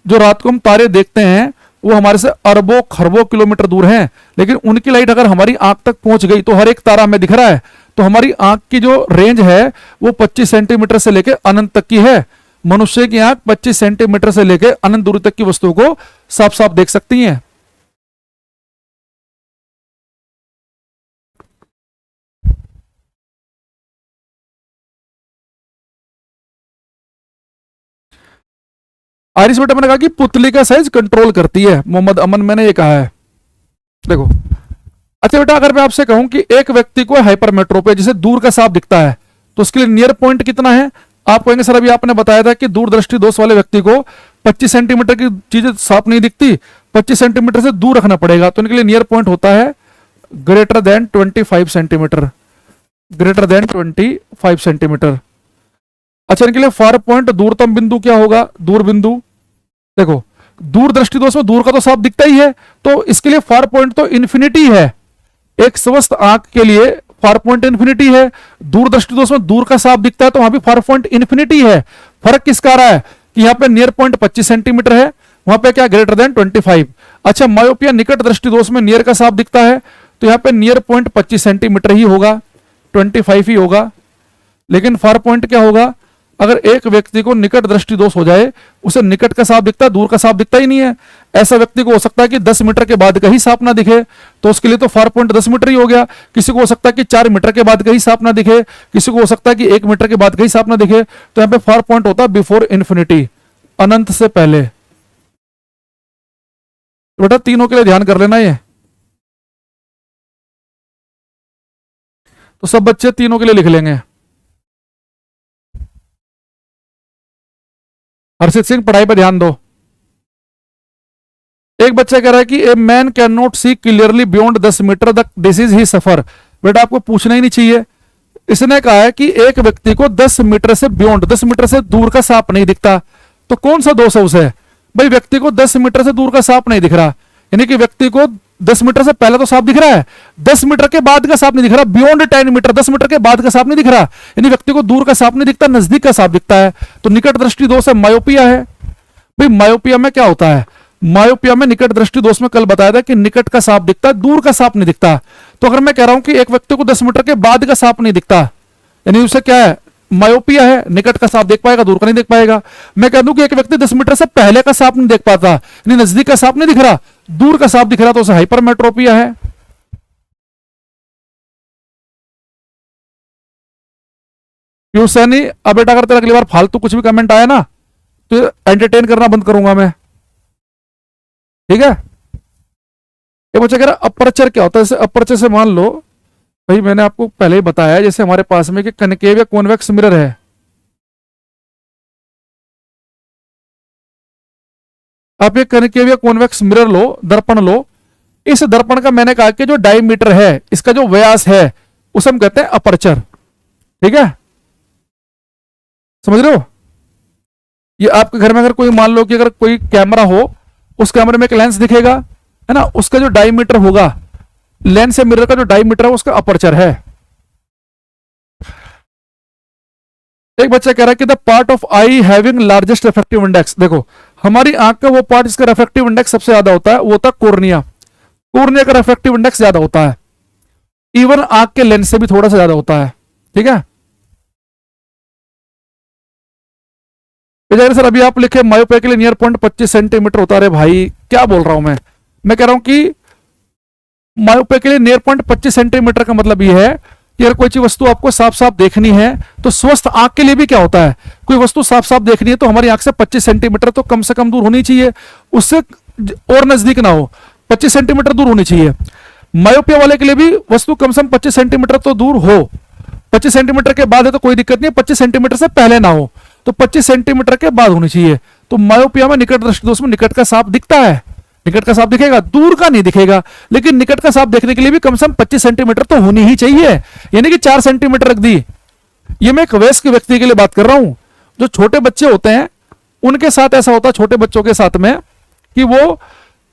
जो रात को हम तारे देखते हैं वो हमारे से अरबों खरबों किलोमीटर दूर हैं, लेकिन उनकी लाइट अगर हमारी आंख तक पहुंच गई तो हर एक तारा हमें दिख रहा है। तो हमारी आंख की जो रेंज है वो 25 सेंटीमीटर से लेकर अनंत तक की है। मनुष्य की आंख 25 सेंटीमीटर से लेकर अनंत दूरी तक की वस्तुओं को साफ साफ देख सकती हैं। आइरिस बेटा मैंने कहा कि पुतली का साइज कंट्रोल करती है, मोहम्मद अमन मैंने ये कहा है। देखो अच्छा बेटा, अगर मैं आपसे कहूं कि एक व्यक्ति को हाइपरमेट्रोपिया जिसे दूर का साफ दिखता है तो उसके लिए नियर पॉइंट कितना है? आप कहेंगे सर अभी आपने बताया था कि दूरदृष्टि दोष वाले व्यक्ति को 25 सेंटीमीटर की चीजें साफ नहीं दिखती, 25 सेंटीमीटर से दूर रखना पड़ेगा। तो इनके लिए नियर पॉइंट होता है greater than 25 centimetre, greater than 25 centimetre. अच्छा इनके लिए फार पॉइंट दूरतम बिंदु क्या होगा? दूर बिंदु। देखो दूर दृष्टि दोष में दूर का तो साफ दिखता ही है, तो इसके लिए फार पॉइंट तो इन्फिनिटी है। एक स्वस्थ आंख के लिए फार पॉइंट इन्फिनिटी है। दूर दृष्टि दोष में दूर का साफ दिखता है तो वहां भी फार पॉइंट इन्फिनिटी है। फर्क किसका आ रहा है कि यहाँ पे नियर पॉइंट 25 सेंटीमीटर है, वहां पे क्या ग्रेटर देन 25। अच्छा मायोपिया निकट दृष्टि दोष में नियर का साफ दिखता है तो यहाँ पे नियर पॉइंट 25 सेंटीमीटर ही होगा, 25 ही होगा। लेकिन फार पॉइंट क्या होगा? अगर एक व्यक्ति को निकट दृष्टि दोष हो जाए, उसे निकट का साफ दिखता है, दूर का साफ दिखता ही नहीं है। ऐसा व्यक्ति को हो सकता है कि 10 मीटर के बाद का ही साफ ना दिखे, तो उसके लिए तो फार पॉइंट 10 मीटर ही हो गया। किसी को हो सकता है कि 4 मीटर के बाद का ही साफ ना दिखे, किसी को हो सकता है कि 1 मीटर के बाद का ही साफ ना दिखे। तो यहाँ पे फार पॉइंट होता है बिफोर इन्फिनिटी, अनंत से पहले। तो बेटा तीनों के लिए ध्यान कर लेना ये। तो सब बच्चे तीनों के लिए लिख लेंगे। हर्षित सिंह पढ़ाई पर ध्यान दो। एक बच्चा कह रहा है कि a man can not see clearly beyond 10 meter the disease he suffer. बेटा आपको पूछना ही नहीं चाहिए। इसने कहा है कि एक व्यक्ति को 10 मीटर से बियॉन्ड, 10 मीटर से दूर का सांप नहीं दिखता, तो कौन सा दोष है उसे? भाई व्यक्ति को 10 मीटर से दूर का सांप नहीं दिख रहा, यानी कि व्यक्ति को 10 मीटर से पहले तो सांप दिख रहा है, 10 मीटर के बाद का सांप नहीं दिख रहा। बियॉन्ड 10 मीटर, 10 मीटर के बाद का सांप नहीं दिख रहा, यानी व्यक्ति को दूर का सांप नहीं दिखता, नजदीक का सांप दिखता है। तो निकट दृष्टि दोष है, मायोपिया है। भाई मायोपिया में क्या होता है? मायोपिया में निकट दृष्टि दोष में कल बताया था कि निकट का सांप दिखता है, दूर का सांप नहीं दिखता। तो अगर मैं कह रहा हूं कि एक व्यक्ति को 10 मीटर के बाद का सांप नहीं दिखता, यानी उसे क्या है? मायोपिया है, निकट का सांप देख पाएगा, दूर का नहीं देख पाएगा। मैं कह दूं कि एक व्यक्ति 10 मीटर से पहले का सांप नहीं देख पाता, यानी नजदीक का सांप नहीं दिख रहा, दूर का सांप दिख रहा, तो उसे हाइपरमेट्रोपिया है। सैनी अब बेटा अगर तेरा अगली बार फालतू कुछ भी कमेंट आया ना तो एंटरटेन करना बंद करूंगा मैं, ठीक है? ये मुझे कह रहा अपर्चर क्या होता है? जैसे अपर्चर से मान लो, भाई मैंने आपको पहले ही बताया है, जैसे हमारे पास में कि कनकेव या कॉन्वेक्स मिरर है। आप ये कनकेव या कॉन्वेक्स मिरर लो, दर्पण लो। इस दर्पण का मैंने कहा कि जो डायमीटर है, इसका जो व्यास है, उसे हम कहते हैं अपर्चर, ठीक है? समझ रहे हो? ये आपके घर में अगर कोई मान लो कि अगर कोई कैमरा हो, उस कैमरे में एक लेंस दिखेगा, है ना? उसका जो डायमीटर होगा, लेंस या मिरर का जो डायमीटर है, उसका अपर्चर है। एक बच्चा कह रहा है कि the part of I having largest refractive index. देखो हमारी आंख का वो पार्ट जिसका रिफ्रैक्टिव इंडेक्स सबसे ज्यादा होता है वो होता है कॉर्निया। कॉर्निया का रिफ्रैक्टिव इंडेक्स ज्यादा होता है, इवन आंख के लेंस से भी थोड़ा सा ज्यादा होता है, ठीक है? सर अभी आप लिखे मायोपिया के लिए नियर पॉइंट 25 सेंटीमीटर होता है। अरे भाई क्या बोल रहा हूं मैं कह रहा हूं कि मायोपिया के लिए नियर पॉइंट 25 सेंटीमीटर का मतलब यह है कि अगर कोई चीज वस्तु आपको साफ साफ देखनी है तो स्वस्थ आंख के लिए भी क्या होता है, कोई वस्तु साफ साफ देखनी है तो हमारी आंख से 25 सेंटीमीटर तो कम से कम दूर होनी चाहिए, उससे और नजदीक ना हो, 25 सेंटीमीटर दूर होनी चाहिए। मायोपिया वाले के लिए भी वस्तु कम से कम 25 सेंटीमीटर तो दूर हो। 25 सेंटीमीटर के बाद है तो कोई दिक्कत नहीं है, 25 सेंटीमीटर से पहले ना हो, तो 25 सेंटीमीटर के बाद होनी चाहिए। तो मायोपिया में निकट दृष्टि दोष में निकट का सांप दिखता है, निकट का सांप दिखेगा, दूर का नहीं दिखेगा। लेकिन निकट का सांप देखने के लिए भी कम से कम 25 सेंटीमीटर तो होनी ही चाहिए, यानी कि 4 सेंटीमीटर रख दी। ये मैं एक वयस्क व्यक्ति के लिए बात कर रहा हूं। जो छोटे बच्चे होते हैं उनके साथ ऐसा होता है, छोटे बच्चों के साथ में, कि वो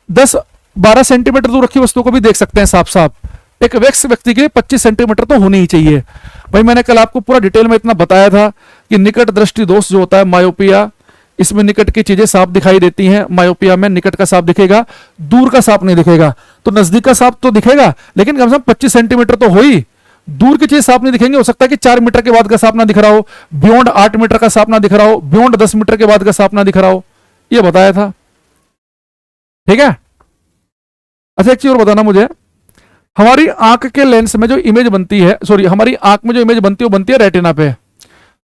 10 12 सेंटीमीटर दूर रखी वस्तु को भी देख सकते हैं साफ साफ। एक वयस्क व्यक्ति के 25 सेंटीमीटर तो होनी ही चाहिए। भाई मैंने कल आपको पूरा डिटेल में इतना बताया था कि निकट दृष्टि दोष जो होता है मायोपिया, इसमें निकट की चीजें साफ दिखाई देती हैं। मायोपिया में निकट का साफ दिखेगा, दूर का साफ नहीं दिखेगा। तो नजदीक का साफ तो दिखेगा लेकिन कम से कम 25 सेंटीमीटर तो हो ही, दूर की चीज साफ नहीं दिखेंगे। हो सकता है कि 4 मीटर के बाद का साफ ना दिख रहा हो, बियॉन्ड 8 मीटर का साफ ना दिख रहा हो, बियॉन्ड 10 मीटर के बाद का साफ ना दिख रहा हो, ये बताया था। ठीक है। अच्छा एक चीज और बताना मुझे, हमारी आंख के लेंस में जो इमेज बनती है, सॉरी हमारी आंख में जो इमेज बनती है वो बनती है रेटिना पे।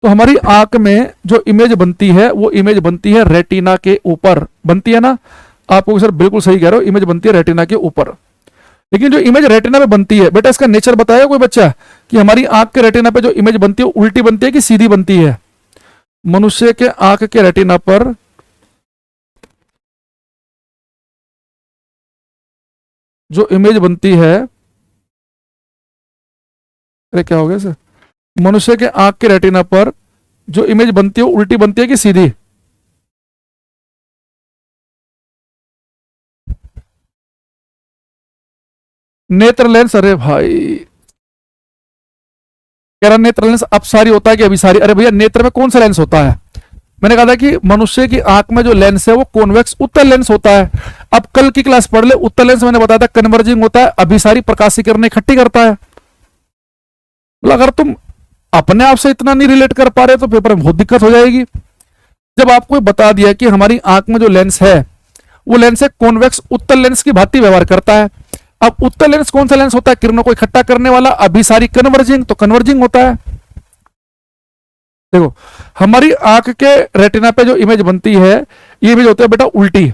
तो हमारी आंख में जो इमेज बनती है वो इमेज बनती है रेटिना के ऊपर, बनती है ना। आपको सर बिल्कुल सही कह रहे हो, इमेज बनती है रेटिना के ऊपर। लेकिन जो इमेज रेटिना पे बनती है बेटा, इसका नेचर बताएगा कोई बच्चा कि हमारी आंख के रेटिना पे जो इमेज बनती है उल्टी बनती है कि सीधी बनती है? मनुष्य के आंख के रेटिना पर जो इमेज बनती है, अरे क्या हो गया सर, मनुष्य के आंख के रेटिना पर जो इमेज बनती है उल्टी बनती है कि सीधी? नेत्र लेंस, अरे भाई कह रहा नेत्र लेंस अपसारी होता है कि अभिसारी? अरे भैया नेत्र में कौन सा लेंस होता है? मैंने कहा था कि मनुष्य की आंख में जो लेंस है वो कॉन्वेक्स उत्तल लेंस होता है। अब कल की क्लास पढ़ ले, उत्तल लेंस मैंने बताया था कन्वर्जिंग होता है, अभिसारी प्रकाशी किरणें इकट्ठी करता है। बोला अगर तुम अपने आप से इतना नहीं रिलेट कर पा रहे तो पेपर में बहुत दिक्कत हो जाएगी। जब आपको बता दिया कि हमारी आंख में जो लेंस है वो लेंस है कॉन्वेक्स उत्तल लेंस की भांति व्यवहार करता है। अब उत्तल लेंस कौन सा लेंस होता है? किरणों को इकट्ठा करने वाला। अभिसारी कन्वर्जिंग, तो कन्वर्जिंग होता है। देखो हमारी आंख के रेटिना पे जो इमेज बनती है ये इमेज होती है बेटा उल्टी।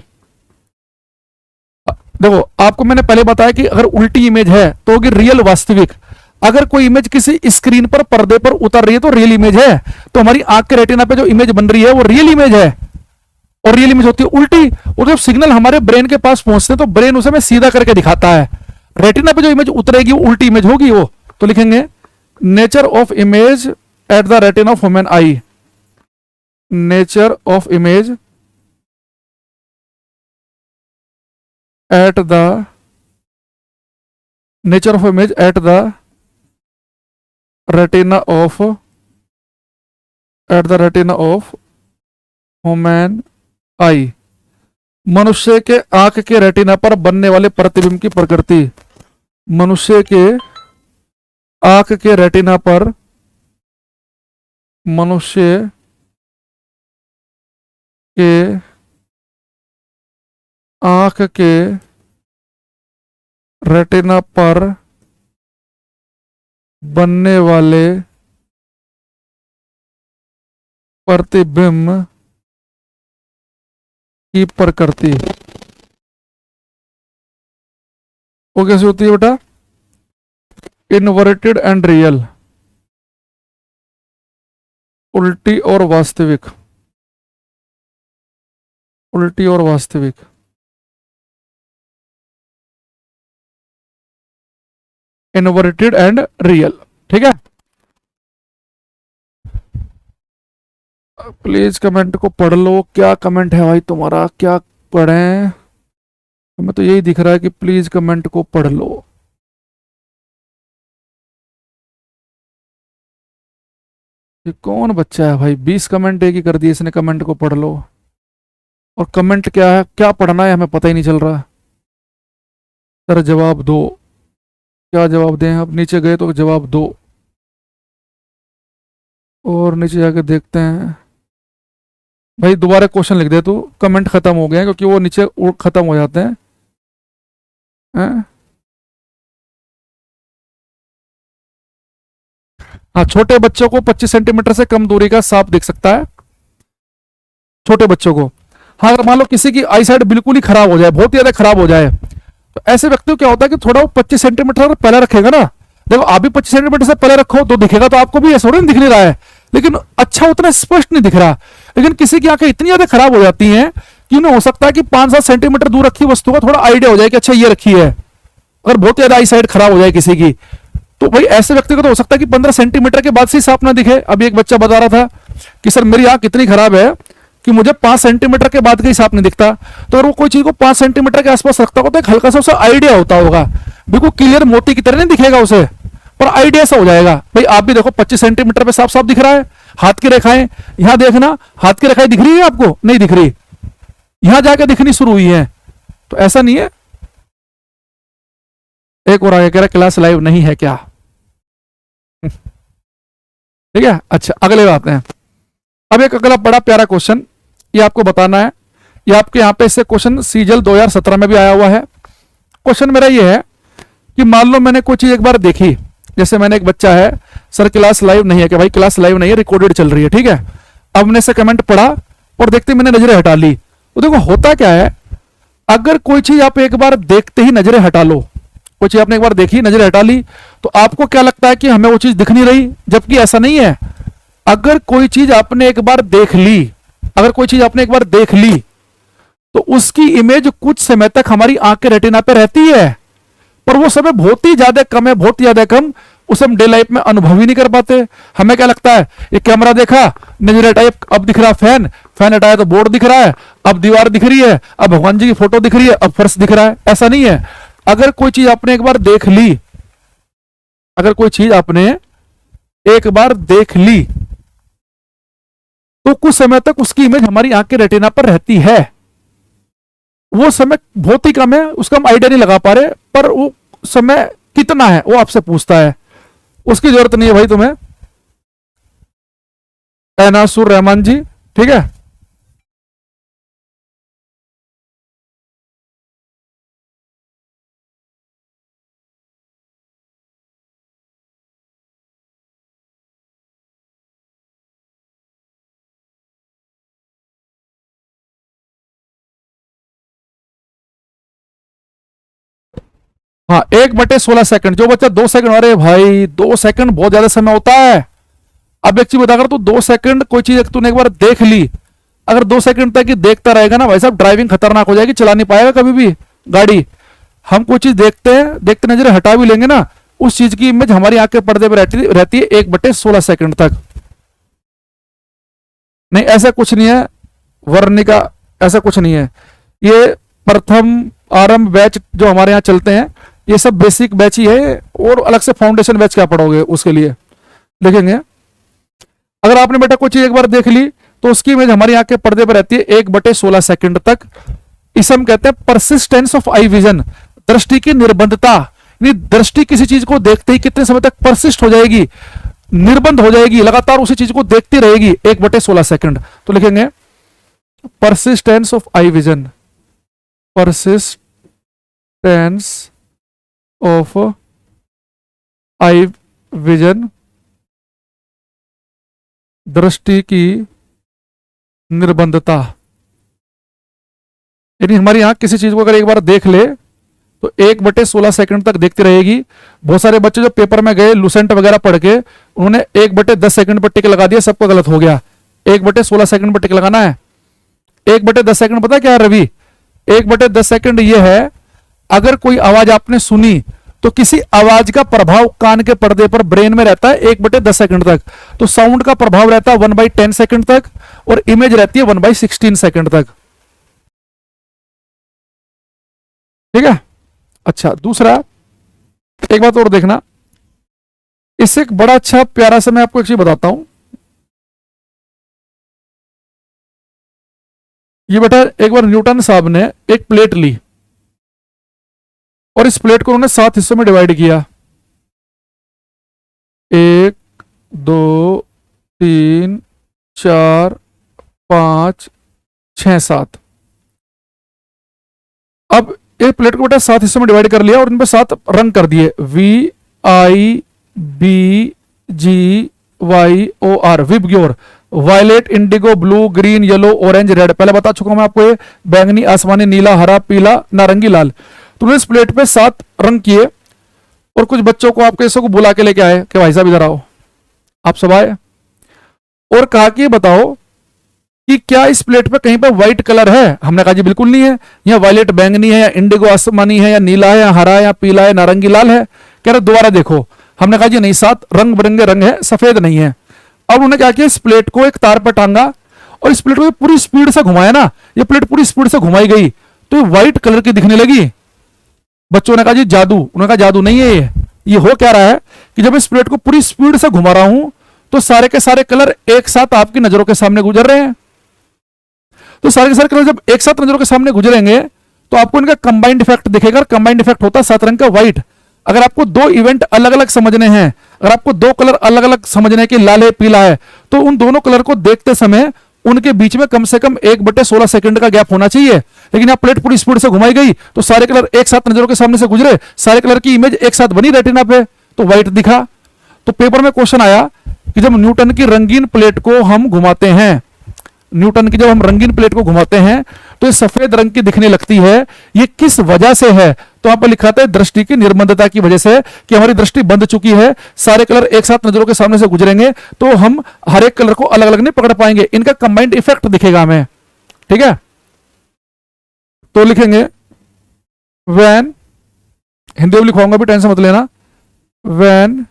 देखो आपको मैंने पहले बताया कि अगर उल्टी इमेज है तो होगी रियल, वास्तविक। अगर कोई इमेज किसी स्क्रीन पर पर्दे पर उतर रही है तो रियल इमेज है। तो हमारी आंख के रेटिना पे जो इमेज बन रही है वो रियल इमेज है, और रियल इमेज होती है उल्टी। और जब सिग्नल हमारे ब्रेन के पास पहुंचते हैं तो ब्रेन उसे हमें सीधा करके दिखाता है। रेटिना पे जो इमेज उतरेगी वो उल्टी इमेज होगी। वो तो लिखेंगे nature of image at the retina of human I. Nature of image at the nature of image at the retina of human आई। मनुष्य के आंख के रेटिना पर बनने वाले प्रतिबिंब की प्रकृति। मनुष्य के आंख के रेटिना पर मनुष्य के आंख के रेटिना पर बनने वाले प्रतिबिंब की प्रकृति वो कैसे होती है बेटा? इनवर्टेड एंड रियल, उल्टी और वास्तविक। उल्टी और वास्तविक। Inverted and real. ठीक है। प्लीज कमेंट को पढ़ लो। क्या कमेंट है भाई तुम्हारा, क्या पढ़ें? हमें तो यही दिख रहा है कि प्लीज कमेंट को पढ़ लो। ये कौन बच्चा है भाई? 20 कमेंट एक ही कर दिए इसने, कमेंट को पढ़ लो। और कमेंट क्या है, क्या पढ़ना है हमें पता ही नहीं चल रहा। सर जवाब दो। क्या जवाब दें? अब नीचे गए तो जवाब दो, और नीचे जाके देखते हैं। भाई दोबारा क्वेश्चन लिख दे तू, कमेंट खत्म हो गए हैं क्योंकि वो नीचे खत्म हो जाते हैं, हैं? हाँ, छोटे बच्चों को 25 सेंटीमीटर से कम दूरी का सांप दिख सकता है, छोटे बच्चों को। हाँ, अगर मान लो किसी की आई साइड बिल्कुल ही खराब हो जाए, बहुत ही ज्यादा खराब हो जाए, तो ऐसे व्यक्ति को क्या होता है कि थोड़ा वो 25 सेंटीमीटर पहले रखेगा ना। देखो आप भी 25 सेंटीमीटर से पहले रखो तो दिखेगा, तो आपको भी ऐसा नहीं दिख नहीं रहा है, लेकिन अच्छा उतना स्पष्ट नहीं दिख रहा। लेकिन किसी की आंखें इतनी ज्यादा खराब हो जाती हैं कि उन्हें हो सकता है कि 5-7 सेंटीमीटर दूर रखी वस्तु का थोड़ा आइडिया हो जाए कि अच्छा ये रखी है। अगर बहुत ज्यादा आई साइड खराब हो जाए किसी की, तो भाई ऐसे व्यक्ति को तो हो सकता है कि 15 सेंटीमीटर के बाद से सांप ना दिखे। अभी एक बच्चा बता रहा था कि सर मेरी आंख इतनी खराब है कि मुझे 5 सेंटीमीटर के बाद के हिसाब नहीं दिखता, तो अगर वो कोई चीज को 5 सेंटीमीटर के आसपास रखता होगा तो एक हल्का सा उसे आइडिया होता होगा, बिल्कुल क्लियर मोती की तरह नहीं दिखेगा उसे, पर आइडिया सा हो जाएगा। भाई आप भी देखो 25 सेंटीमीटर पे साफ साफ दिख रहा है, हाथ की रेखाएं, यहां देखना हाथ की रेखाएं दिख रही है आपको, नहीं दिख रही, यहां जाके दिखनी शुरू हुई है, तो ऐसा नहीं है। एक और आगे कह रहा क्लास लाइव नहीं है क्या? ठीक है, अच्छा अगले बात है। अब एक अगला बड़ा प्यारा क्वेश्चन, ये आपको बताना है, ये आपके यहाँ पे इससे क्वेश्चन सीजल 2017 में भी आया हुआ है। क्वेश्चन मेरा ये है कि मान लो मैंने कोई चीज एक बार देखी, जैसे मैंने एक बच्चा है, सर क्लास लाइव नहीं है, कि भाई क्लास लाइव नहीं है, रिकॉर्डेड चल रही है, ठीक है। अब मैंने से कमेंट पढ़ा और देखते मैंने नजरें हटा ली। तो देखो होता क्या है, अगर कोई चीज आप एक बार देखते ही नजरें हटा लो, कोई चीज आपने एक बार देखी नजरें हटा ली, तो आपको क्या लगता है कि हमें वो चीज दिख नहीं रही, जबकि ऐसा नहीं है। अगर कोई चीज आपने एक बार देख ली, अगर कोई चीज आपने एक बार देख ली, तो उसकी इमेज कुछ समय तक हमारी आंख के रेटिना पे रहती है, पर वो समय बहुत ही ज्यादा कम है, बहुत ही ज्यादा कम, उसे हम डे लाइफ में अनुभव ही नहीं कर पाते। हमें क्या लगता है, ये कैमरा देखा, नजर हटाई, अब दिख रहा फैन, फैन हटाया तो बोर्ड दिख रहा है, अब दीवार दिख रही है, अब भगवान जी की फोटो दिख रही है, अब फर्श दिख रहा है। ऐसा नहीं है। अगर कोई चीज आपने एक बार देख ली, अगर कोई चीज आपने एक बार देख ली, तो कुछ समय तक उसकी इमेज हमारी आंख के रेटिना पर रहती है। वो समय बहुत ही कम है, उसका हम आइडिया नहीं लगा पा रहे, पर वो समय कितना है वो आपसे पूछता है, उसकी जरूरत नहीं है भाई तुम्हें। एनासुर रहमान जी, ठीक है। हाँ 1/16 सेकंड, जो बच्चा 2 सेकंड, अरे भाई 2 सेकंड बहुत ज्यादा समय होता है। अब एक चीज बता, अगर तू 2 सेकंड कोई चीज तूने एक बार देख ली, अगर 2 सेकंड तक ही देखता रहेगा ना भाई साहब, ड्राइविंग खतरनाक हो जाएगी, चला नहीं पाएगा कभी भी गाड़ी। हम कोई चीज देखते हैं, देखते नजर हटा भी लेंगे ना, उस चीज की इमेज हमारी आंख के पर्दे पर रहती है 1/16 सेकंड तक। नहीं ऐसा कुछ नहीं है वर्णिका, ऐसा कुछ नहीं है। ये प्रथम आरंभ बैच जो हमारे यहाँ चलते हैं, ये सब बेसिक बैच ही है, और अलग से फाउंडेशन बैच क्या पढ़ोगे उसके लिए देखेंगे। अगर आपने बेटा कोई चीज एक बार देख ली, तो उसकी इमेज हमारी आंख के पर्दे पर रहती है 1/16 सेकंड तक। इसे हम कहते हैं परसिस्टेंस ऑफ आई विजन, दृष्टि की निर्बंधता। यानी दृष्टि किसी चीज को देखते ही कितने समय तक परसिस्ट हो जाएगी, निर्बंध हो जाएगी, लगातार उसी चीज को देखती रहेगी 1/16 सेकंड। तो लिखेंगे persistence of eye vision, persistence of eye vision, दृष्टि की निर्बंधता। यानी हमारी आंख किसी चीज को अगर एक बार देख ले तो 1/16 सेकंड तक देखती रहेगी। बहुत सारे बच्चे जो पेपर में गए लुसेंट वगैरह पढ़ के, उन्होंने 1/10 सेकंड पर टिक लगा दिया, सबको गलत हो गया। 1/16 सेकंड पर टिक लगाना है। 1/10 सेकंड पता क्या है रवि? 1/10 सेकंड ये है, अगर कोई आवाज आपने सुनी तो किसी आवाज का प्रभाव कान के पर्दे पर ब्रेन में रहता है 1/10 सेकंड तक। तो साउंड का प्रभाव रहता है 1/10 सेकंड तक, और इमेज रहती है 1/16 सेकंड तक। ठीक है। अच्छा दूसरा एक बात और देखना, इससे एक बड़ा अच्छा प्यारा सा मैं आपको एक चीज बताता हूं। ये बेटा एक बार न्यूटन साहब ने एक प्लेट ली, और इस प्लेट को उन्होंने 7 हिस्सों में डिवाइड किया, 1 2 3 4 5 6 7। अब एक प्लेट को बेटा 7 हिस्सों में डिवाइड कर लिया, और इन पर 7 रंग कर दिए, VIBGYOR, VIBGYOR, violet, indigo, blue, green, yellow, orange, red. पहले बता चुका हूं मैं आपको, ये बैंगनी, आसमानी, नीला, हरा, पीला, नारंगी, लाल। तो उन्होंने इस प्लेट पे 7 रंग किए, और कुछ बच्चों को आपके को बुला के लेके आए कि भाई साहब इधर आओ। आप सब आए और कहा कि बताओ कि क्या इस प्लेट पे कहीं पर व्हाइट कलर है? हमने कहा जी बिल्कुल नहीं है। या वायलेट बैंगनी है, या इंडिगो आसमानी है, या नीला है, या हरा है, या पीला है, नारंगी, लाल है। कह रहे दोबारा देखो। हमने कहा जी नहीं, 7 रंग बिरंगे रंग है, सफेद नहीं है। अब उन्होंने क्या किया, इस प्लेट को एक तार पर टांगा, और इस प्लेट को पूरी स्पीड से घुमाया ना, ये प्लेट पूरी स्पीड से घुमाई गई तो ये व्हाइट कलर की दिखने लगी। बच्चों ने कहा जी जादू, उन्होंने कहा जादू नहीं है ये हो क्या रहा है कि जब इस प्लेट को पूरी स्पीड से घुमा रहा हूं तो सारे के सारे कलर एक साथ आपकी नजरों के सामने गुजर रहे हैं। तो सारे के सारे कलर जब एक साथ नजरों के सामने गुजरेंगे तो आपको इनका कंबाइंड इफेक्ट दिखेगा। कंबाइंड इफेक्ट होता है 7 रंग का व्हाइट। अगर आपको दो इवेंट अलग अलग समझने हैं, अगर आपको दो कलर अलग अलग समझने के लाल है पीला है, तो उन दोनों कलर को देखते समय उनके बीच में कम से कम 1/16 सेकंड का गैप होना चाहिए। लेकिन यहाँ प्लेट पूरी स्पीड से घुमाई गई तो सारे कलर एक साथ नजरों के सामने से गुजरे, सारे कलर की इमेज एक साथ बनी रेटिना पे, तो व्हाइट दिखा। तो पेपर में क्वेश्चन आया कि जब न्यूटन की रंगीन प्लेट को हम घुमाते हैं, न्यूटन की जब हम रंगीन प्लेट को घुमाते हैं तो ये सफेद रंग की दिखने लगती है, ये किस वजह से है? तो यहाँ पर लिखा था दृष्टि की निर्बंधता की वजह से, कि हमारी दृष्टि बंद चुकी है, सारे कलर एक साथ नजरों के सामने से गुजरेंगे तो हम हर एक कलर को अलग अलग नहीं पकड़ पाएंगे, इनका कंबाइंड इफेक्ट दिखेगा हमें। ठीक है, तो लिखेंगे व्हेन, हिंदी में लिखवाऊंगा भी, टेंशन मत लेना। When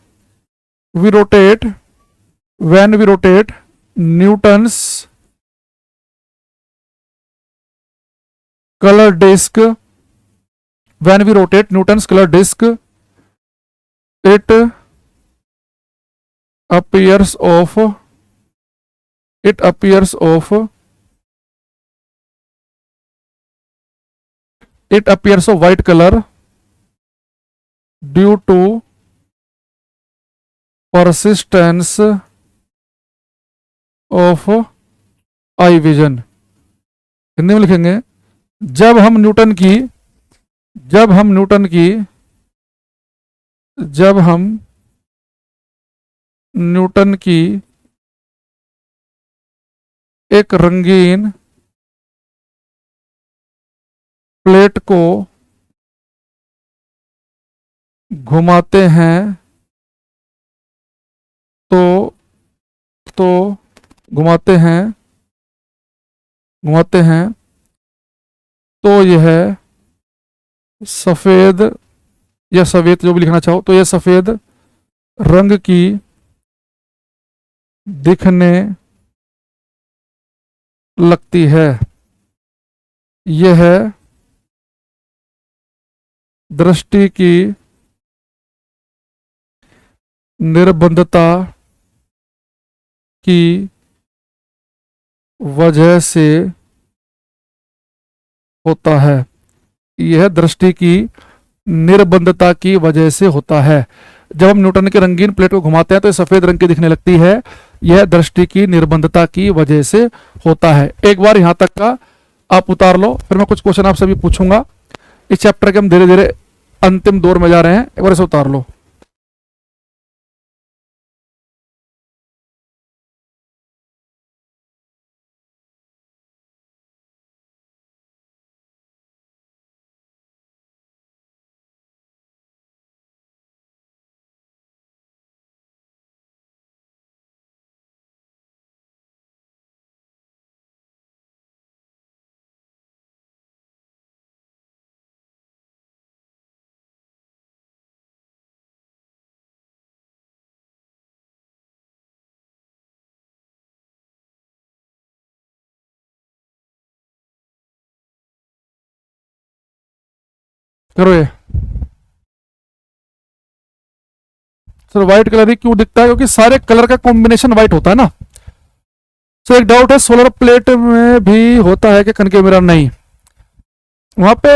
we rotate Newton's color disk, when we rotate Newton's color disk, it appears of white color due to persistence of eye vision। Hindi में लिखेंगे जब हम न्यूटन की एक रंगीन प्लेट को घुमाते हैं तो यह सफेद या सफेद जो भी लिखना चाहो, तो यह सफेद रंग की दिखने लगती है। यह दृष्टि की निर्बंधता की वजह से होता है। यह दृष्टि की निर्बंधता की वजह से होता है। जब हम न्यूटन के रंगीन प्लेट को घुमाते हैं तो यह सफेद रंग की दिखने लगती है, यह दृष्टि की निर्बंधता की वजह से होता है। एक बार यहां तक का आप उतार लो, फिर मैं कुछ क्वेश्चन आपसे भी पूछूंगा। इस चैप्टर के हम धीरे धीरे अंतिम दौर में जा रहे हैं, एक बार इसे उतार लो। करो ये सर, व्हाइट कलर ही क्यों दिखता है? क्योंकि सारे कलर का कॉम्बिनेशन व्हाइट होता है ना। सर एक डाउट है, सोलर प्लेट में भी होता है कि कनके मिरर? नहीं, वहां पे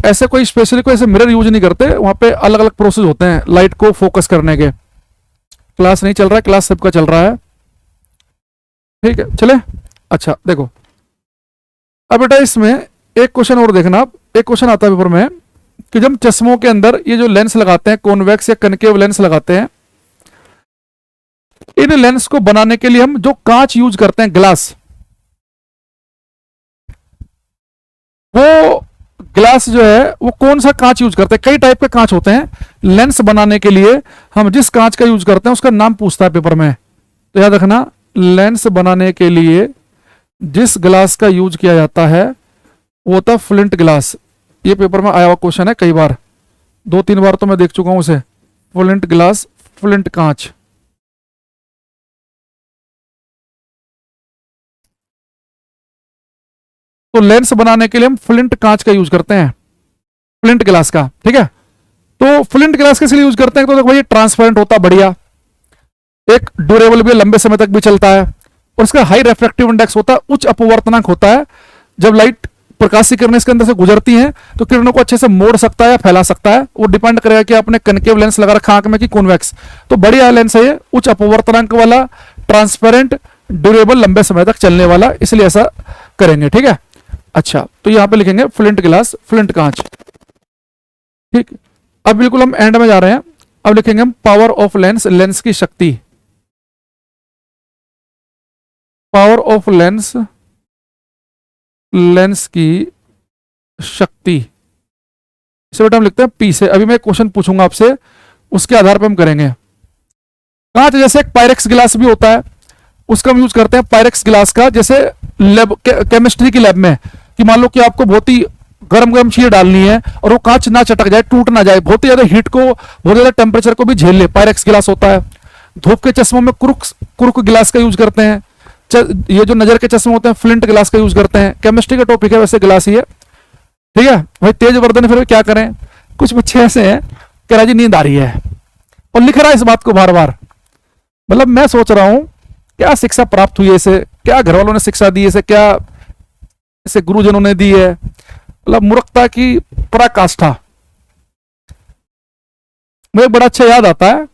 ऐसे कोई स्पेशली कोई ऐसे मिरर यूज नहीं करते, वहां पे अलग अलग प्रोसेस होते हैं लाइट को फोकस करने के। क्लास नहीं चल रहा है, क्लास सबका चल रहा है, ठीक है चले। अच्छा देखो, अब बेटा इसमें एक क्वेश्चन और देखना आप। एक क्वेश्चन आता है पेपर में कि जब चश्मों के अंदर ये जो लेंस लगाते हैं, कॉन्वेक्स या कनकेव लेंस लगाते हैं, इन लेंस को बनाने के लिए हम जो कांच यूज करते हैं, ग्लास, वो ग्लास जो है वो कौन सा कांच यूज करते हैं? कई टाइप के कांच होते हैं। लेंस बनाने के लिए हम जिस कांच का यूज करते हैं उसका नाम पूछता है पेपर में, तो याद रखना, लेंस बनाने के लिए जिस ग्लास का यूज किया जाता है वो होता है फ्लिंट ग्लास। ये पेपर में आया हुआ क्वेश्चन है कई बार, 2-3 बार तो मैं देख चुका हूं उसे। फ्लिंट ग्लास, फ्लिंट कांच। तो लेंस बनाने के लिए हम फ्लिंट कांच का यूज करते हैं, फ्लिंट ग्लास का, ठीक है। तो फ्लिंट ग्लास किस लिए यूज करते हैं, तो देखो भाई ट्रांसपेरेंट होता है, बढ़िया, एक ड्यूरेबल भी, लंबे समय तक भी चलता है, और इसका हाई रिफ्रैक्टिव इंडेक्स होता है, उच्च अपवर्तनांक होता है। जब लाइट प्रकाशीय किरणें इसके अंदर से गुजरती हैं तो किरणों को अच्छे से मोड़ सकता है या फैला सकता है, वो डिपेंड करेगा कि आपने कनकेव लेंस लगा रखा आंख में कि कॉन्वेक्स। तो बढ़िया लेंस है ये, उच्च अपवर्तनांक वाला, ट्रांसपेरेंट, ड्यूरेबल, लंबे समय तक चलने वाला, इसलिए ऐसा करेंगे, ठीक है। अच्छा, तो यहां पे लिखेंगे फ्लिंट ग्लास, फ्लिंट कांच, ठीक। अब बिल्कुल हम एंड में जा रहे हैं, अब लिखेंगे हम पावर ऑफ लेंस, लेंस की शक्ति, पावर ऑफ लेंस, लेंस की शक्ति, इसे बेटा हम लिखते हैं पी से। अभी मैं क्वेश्चन पूछूंगा आपसे, उसके आधार पर हम करेंगे। कांच जैसे एक पायरेक्स गिलास भी होता है, उसका हम यूज करते हैं, पायरेक्स गिलास का, जैसे लैब केमिस्ट्री की लैब में, कि मान लो कि आपको बहुत ही गरम गरम चीज डालनी है और वो कांच ना चटक जाए, टूट ना जाए, बहुत ही ज्यादा हीट को, बहुत ज्यादा टेम्परेचर को भी झेल ले, पायरेक्स गिलास होता है। धूप के चश्मों में कुरुक गिलास का यूज करते हैं। ये जो नजर के चश्मे होते हैं, फ्लिंट गिलास का यूज करते हैं। केमिस्ट्री का टॉपिक है वैसे गिलास ही है, ठीक है भाई। तेज वर्धन फिर क्या करें, कुछ बच्चे ऐसे हैं कह रहा जी नींद आ रही है, और लिख रहा है इस बात को बार बार। मतलब मैं सोच रहा हूं क्या शिक्षा प्राप्त हुई है इसे, क्या घर वालों ने शिक्षा दी है इसे, क्या इसे गुरुजनों ने दी है, मतलब मूर्खता की पराकाष्ठा। मुझे बड़ा अच्छा याद आता है,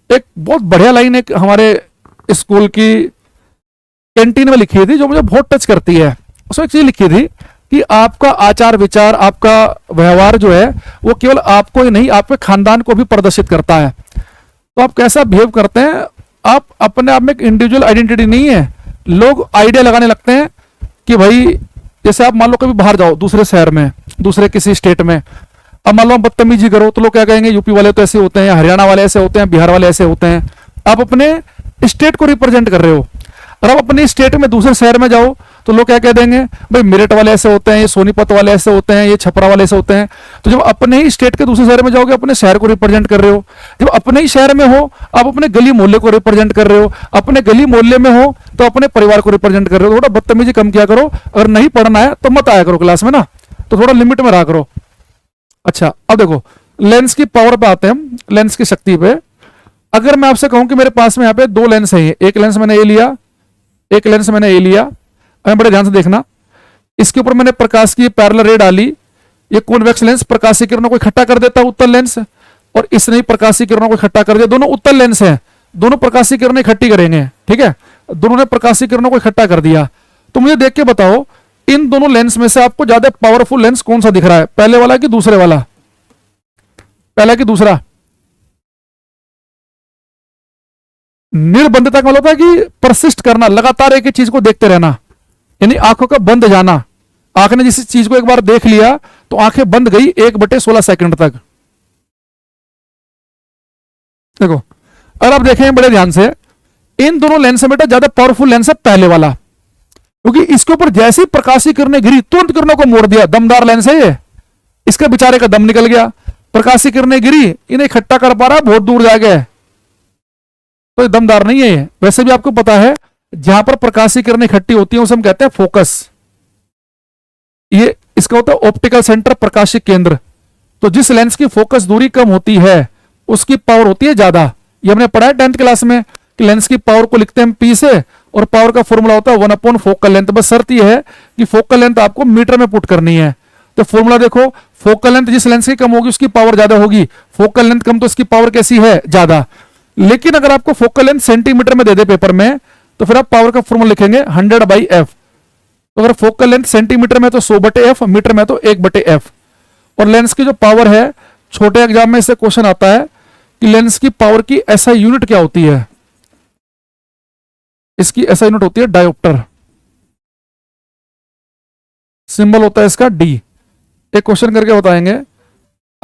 एक बहुत बढ़िया लाइन एक हमारे स्कूल की कैंटीन में लिखी थी, जो मुझे बहुत टच करती है। उसमें एक चीज लिखी थी कि आपका आचार विचार, आपका व्यवहार जो है वो केवल आपको ही नहीं, आपके खानदान को भी प्रदर्शित करता है। तो आप कैसा बिहेव करते हैं, आप अपने आप में एक इंडिविजुअल आइडेंटिटी नहीं है। लोग आइडिया लगाने लगते हैं कि भाई, जैसे आप मान लो कभी बाहर जाओ दूसरे शहर में, दूसरे किसी स्टेट में, अब मान लो आप बदतमीजी करो तो लोग क्या कहेंगे, यूपी वाले तो ऐसे होते हैं, हरियाणा वाले ऐसे होते हैं, बिहार वाले ऐसे होते हैं। आप अपने स्टेट को रिप्रेजेंट कर रहे हो, और आप अपने स्टेट में दूसरे शहर में जाओ तो लोग क्या कह देंगे, भाई मेरठ वाले ऐसे होते हैं, ये सोनीपत वाले ऐसे होते हैं, ये छपरा वाले ऐसे होते हैं। तो जब अपने ही स्टेट के दूसरे शहर में जाओगे, अपने शहर को रिप्रेजेंट कर रहे हो। जब अपने ही शहर में हो, आप अपने गली मोहल्ले को रिप्रेजेंट कर रहे हो। अपने गली मोहल्ले में हो तो अपने परिवार को रिप्रेजेंट कर रहे हो। थोड़ा बदतमीजी कम किया करो, अगर नहीं पढ़ना है तो मत आया करो क्लास में ना, तो थोड़ा लिमिट में रहा करो। अच्छा, अब देखो लेंस की पावर पे आते हैं हम, लेंस की शक्ति पे। अगर मैं आपसे कहूं कि मेरे पास में यहाँ पे दो लेंस है, एक लेंस मैंने ये लिया, एक लेंस मैंने ये लिया, बड़े ध्यान से देखना, इसके ऊपर मैंने प्रकाश की पैरेलल रे डाली, ये कॉन्वेक्स लेंस प्रकाशीय किरणों को इकट्ठा कर देता है, उत्तल लेंस, और इसने ही प्रकाशीय किरणों को इकट्ठा कर दिया। दोनों उत्तल लेंस हैं, दोनों प्रकाशीय किरणें इकट्ठी करेंगे, ठीक है। दोनों ने प्रकाशीय किरणों को इकट्ठा कर दिया। तो मुझे देख के बताओ, इन दोनों लेंस में से आपको ज्यादा पावरफुल लेंस कौन सा दिख रहा है, पहले वाला कि दूसरे वाला, पहला कि दूसरा? निर्बंधता का मतलब होता है कि परसिस्ट करना, लगातार एक ही चीज को देखते रहना, यानी आंखों का बंद जाना। आंख ने जिस चीज को एक बार देख लिया तो आंखें बंद गई 1/16 सेकंड तक। देखो, अगर आप देखें बड़े ध्यान से, इन दोनों लेंस में बेटा ज्यादा पावरफुल लेंस है पहले वाला, क्योंकि इसके ऊपर जैसी प्रकाशीय किरणें गिरी तुरंत किरणों को मोड़ दिया। दमदार लेंस है ये, इसका बेचारे का दम निकल गया। प्रकाशीय किरणें गिरी, इन्हें इकट्ठा कर पा रहा, बहुत दूर जा गए, तो ये दमदार नहीं है ये। वैसे भी आपको पता है, जहां पर प्रकाशीय किरणें इकट्ठी होती हैं उसे हम कहते हैं फोकस। ये इसका होता है ऑप्टिकल सेंटर, प्रकाशिक केंद्र। तो जिस लेंस की फोकस दूरी कम होती है उसकी पावर होती है ज्यादा। ये हमने पढ़ा है 10th क्लास में कि लेंस की पावर को लिखते हैं हम पी से, और पावर का फॉर्मूला होता है 1/4 फोकल लेंथ। बस शर्त यह है कि फोकल लेंथ आपको मीटर में पुट करनी है। तो फॉर्मूला देखो, फोकल लेंथ जिस लेंस की कम होगी उसकी पावर ज्यादा होगी, फोकल लेंथ कम तो इसकी पावर कैसी है, ज्यादा। लेकिन अगर आपको फोकल लेंथ सेंटीमीटर में दे दे पेपर में, तो फिर आप पावर का फॉर्मूला लिखेंगे 100/f। तो अगर फोकल लेंथ सेंटीमीटर में तो 100/f, मीटर में तो 1/f। और लेंस की जो पावर है, छोटे एग्जाम में इससे क्वेश्चन आता है कि लेंस की पावर की ऐसा यूनिट क्या होती है। इसकी ऐसा यूनिट होती है डायोप्टर, सिंबल होता है इसका डी। एक क्वेश्चन करके बताएंगे।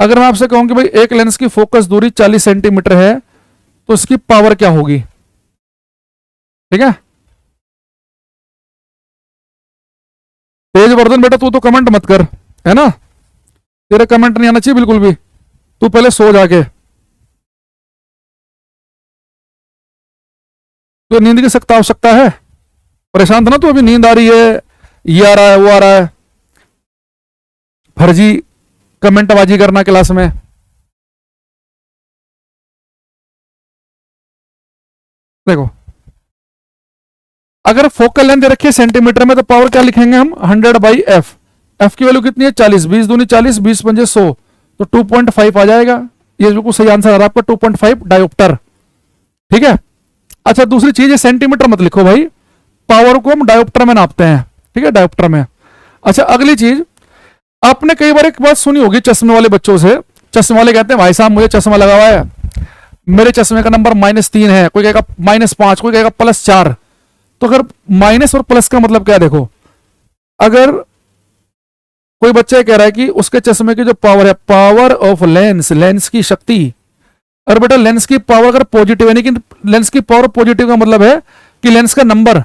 अगर मैं आपसे कहूं कि भाई एक लेंस की फोकस दूरी 40 सेंटीमीटर है तो इसकी पावर क्या होगी, ठीक है। तेज वर्धन बेटा तू तो कमेंट मत कर, है ना, तेरा कमेंट नहीं आना चाहिए बिल्कुल भी। तू पहले सो जाके, तो नींद की सख्त आवश्यकता है। परेशान था ना तू, अभी नींद आ रही है, ये आ रहा है वो आ रहा है, फर्जी कमेंटबाजी करना क्लास में। देखो, अगर फोकल लेंथ दे रखी है सेंटीमीटर में तो पावर क्या लिखेंगे हम, 100/f। एफ की वैल्यू कितनी है 40, 20 दूनी 40, 20 पंजे 100, तो 2.5 आ जाएगा। ये बिल्कुल सही आंसर आ रहा है आपका, 2.5 डायोप्टर। ठीक है। अच्छा, दूसरी चीज है, सेंटीमीटर मत लिखो भाई, पावर को हम डायोप्टर में नापते हैं। ठीक है, डायोप्टर में। अच्छा, अगली चीज, आपने कई बार एक बात सुनी होगी चश्मे वाले बच्चों से। चश्मे वाले कहते हैं भाई साहब मुझे चश्मा लगा हुआ है, मेरे चश्मे का नंबर -3 है, कोई कहेगा -5, कोई कहेगा +4। तो अगर माइनस और प्लस का मतलब क्या है, देखो, अगर कोई बच्चा कह रहा है कि उसके चश्मे की जो पावर है, पावर ऑफ लेंस, लेंस की शक्ति, और बेटा लेंस की पावर अगर पॉजिटिव है, लेकिन लेंस की पावर पॉजिटिव का मतलब है कि लेंस का नंबर,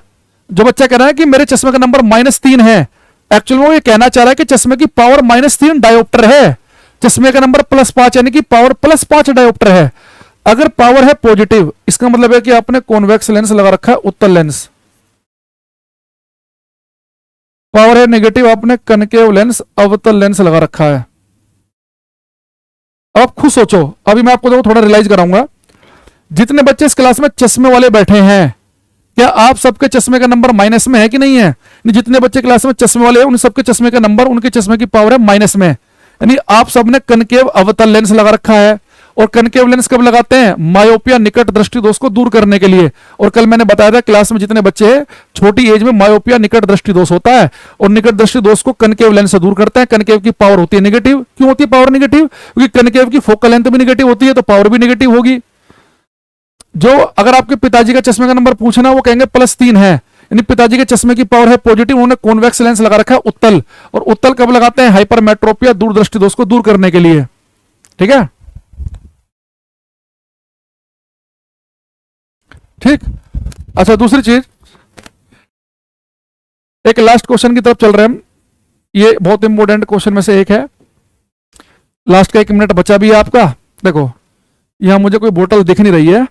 जो बच्चा कह रहा है कि मेरे चश्मे का नंबर -3 है, एक्चुअली वो ये कहना चाह रहा है कि चश्मे की पावर -3 डायोप्टर है, चश्मे का नंबर +5 यानी कि पावर +5 डायोप्टर है। अगर पावर है पॉजिटिव, इसका मतलब है कि आपने कॉन्वेक्स लेंस लगा रखा है, उत्तल लेंस। पावर है नेगेटिव, आपने कनकेव लेंस, अवतल लेंस लगा रखा है। अब आप खुद सोचो, अभी मैं आपको थोड़ा रियलाइज कराऊंगा, जितने बच्चे इस क्लास में चश्मे वाले बैठे हैं, क्या आप सबके चश्मे का नंबर माइनस में है कि नहीं है? जितने बच्चे क्लास में चश्मे वाले हैं, उन सबके चश्मे का नंबर, उनके चश्मे की पावर है माइनस में, यानी आप सबने कनकेव अवतल लेंस लगा रखा है। और कनकेव लेंस कब लगाते हैं? मायोपिया, निकट दृष्टि दोष को दूर करने के लिए। और कल मैंने बताया था क्लास में जितने बच्चे हैं, छोटी एज में मायोपिया, निकट दृष्टि दोष होता है, और निकट दृष्टि दोष को कनकेव लेंस से दूर करते हैं। कनकेव की पावर होती है नेगेटिव। क्यों होती है पावर नेगेटिव? क्योंकि कनकेव की फोकल लेंथ भी नेगेटिव होती है, तो पावर भी नेगेटिव होगी। जो अगर आपके पिताजी का चश्मे का नंबर पूछना, वो कहेंगे +3 है, यानी पिताजी के चश्मे की पावर है पॉजिटिव, उन्होंने कॉन्वेक्स लेंस लगा रखा है उत्तल। और उत्तल कब लगाते हैं? हाइपरमेट्रोपिया, दूरदृष्टि दोष को दूर करने के लिए। ठीक है, ठीक। अच्छा, दूसरी चीज, एक लास्ट क्वेश्चन की तरफ चल रहे हैं हम। ये बहुत इंपॉर्टेंट क्वेश्चन में से एक है, लास्ट का 1 मिनट बचा भी है आपका। देखो, यहां मुझे कोई बोतल दिख नहीं रही है,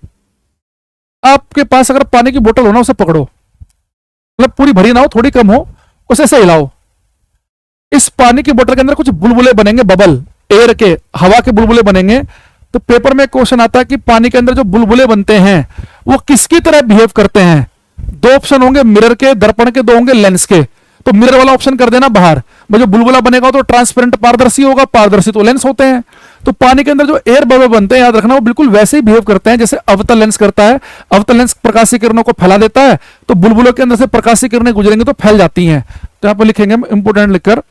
आपके पास अगर पानी की बोतल हो ना, उसे पकड़ो, मतलब पूरी भरी ना हो, थोड़ी कम हो, उसे ऐसे हिलाओ। इस पानी की बोतल के अंदर कुछ बुलबुले बनेंगे, बबल, एयर के, हवा के बुलबुले बनेंगे। तो पेपर में क्वेश्चन आता है कि पानी के अंदर जो बुलबुले बनते हैं वो किसकी तरह बिहेव करते हैं। 2 ऑप्शन होंगे, मिरर के, दर्पण के, 2 होंगे लेंस के। तो मिरर वाला ऑप्शन कर देना बाहर। जो बुलबुला बनेगा तो ट्रांसपेरेंट, पारदर्शी होगा, पारदर्शी तो लेंस होते हैं। तो पानी के अंदर जो एयर बबल बनते हैं, याद रखना, वो बिल्कुल वैसे ही बिहेव करते हैं जैसे अवतल लेंस करता है। अवतल लेंस प्रकाशीय किरणों को फैला देता है, तो बुलबुलों के अंदर से प्रकाशीय किरणें गुजरेंगे तो फैल जाती हैं। तो यहां पर लिखेंगे हम इंपोर्टेंट लिखकर,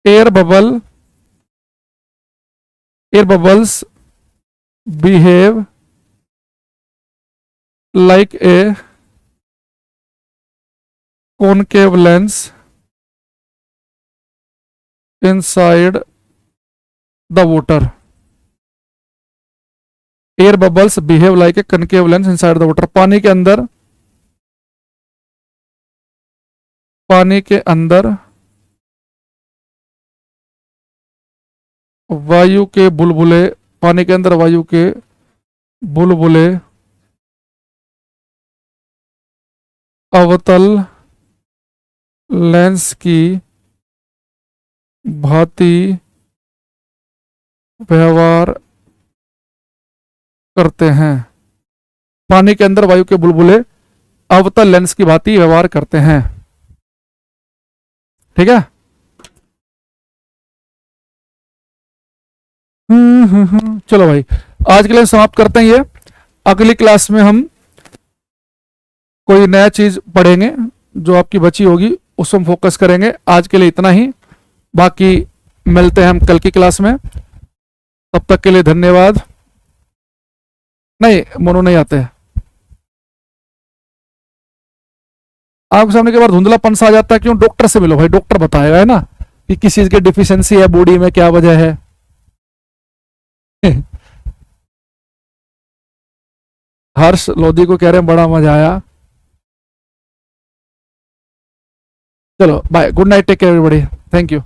air bubbles behave like a concave lens inside the water. Air bubbles behave like a concave lens inside the water. पानी के अंदर वायु के बुलबुले, पानी के अंदर वायु के बुलबुले अवतल लेंस की भांति व्यवहार करते हैं। पानी के अंदर वायु के बुलबुले अवतल लेंस की भांति व्यवहार करते हैं। ठीक है। चलो भाई, आज के लिए समाप्त करते हैं ये। अगली क्लास में हम कोई नया चीज पढ़ेंगे जो आपकी बची होगी, उस पर हम फोकस करेंगे। आज के लिए इतना ही, बाकी मिलते हैं हम कल की क्लास में। तब तक के लिए धन्यवाद। नहीं, मोनो नहीं आते, आपके सामने के बाद धुंधलापन सा आ जाता है। क्यों? डॉक्टर से मिलो भाई, डॉक्टर बताएगा, है ना, कि किस चीज की डिफिशियंसी है बॉडी में, क्या वजह है। हर्ष लोधी को कह रहे हैं बड़ा मजा आया। चलो bye, good night, take care everybody, thank you.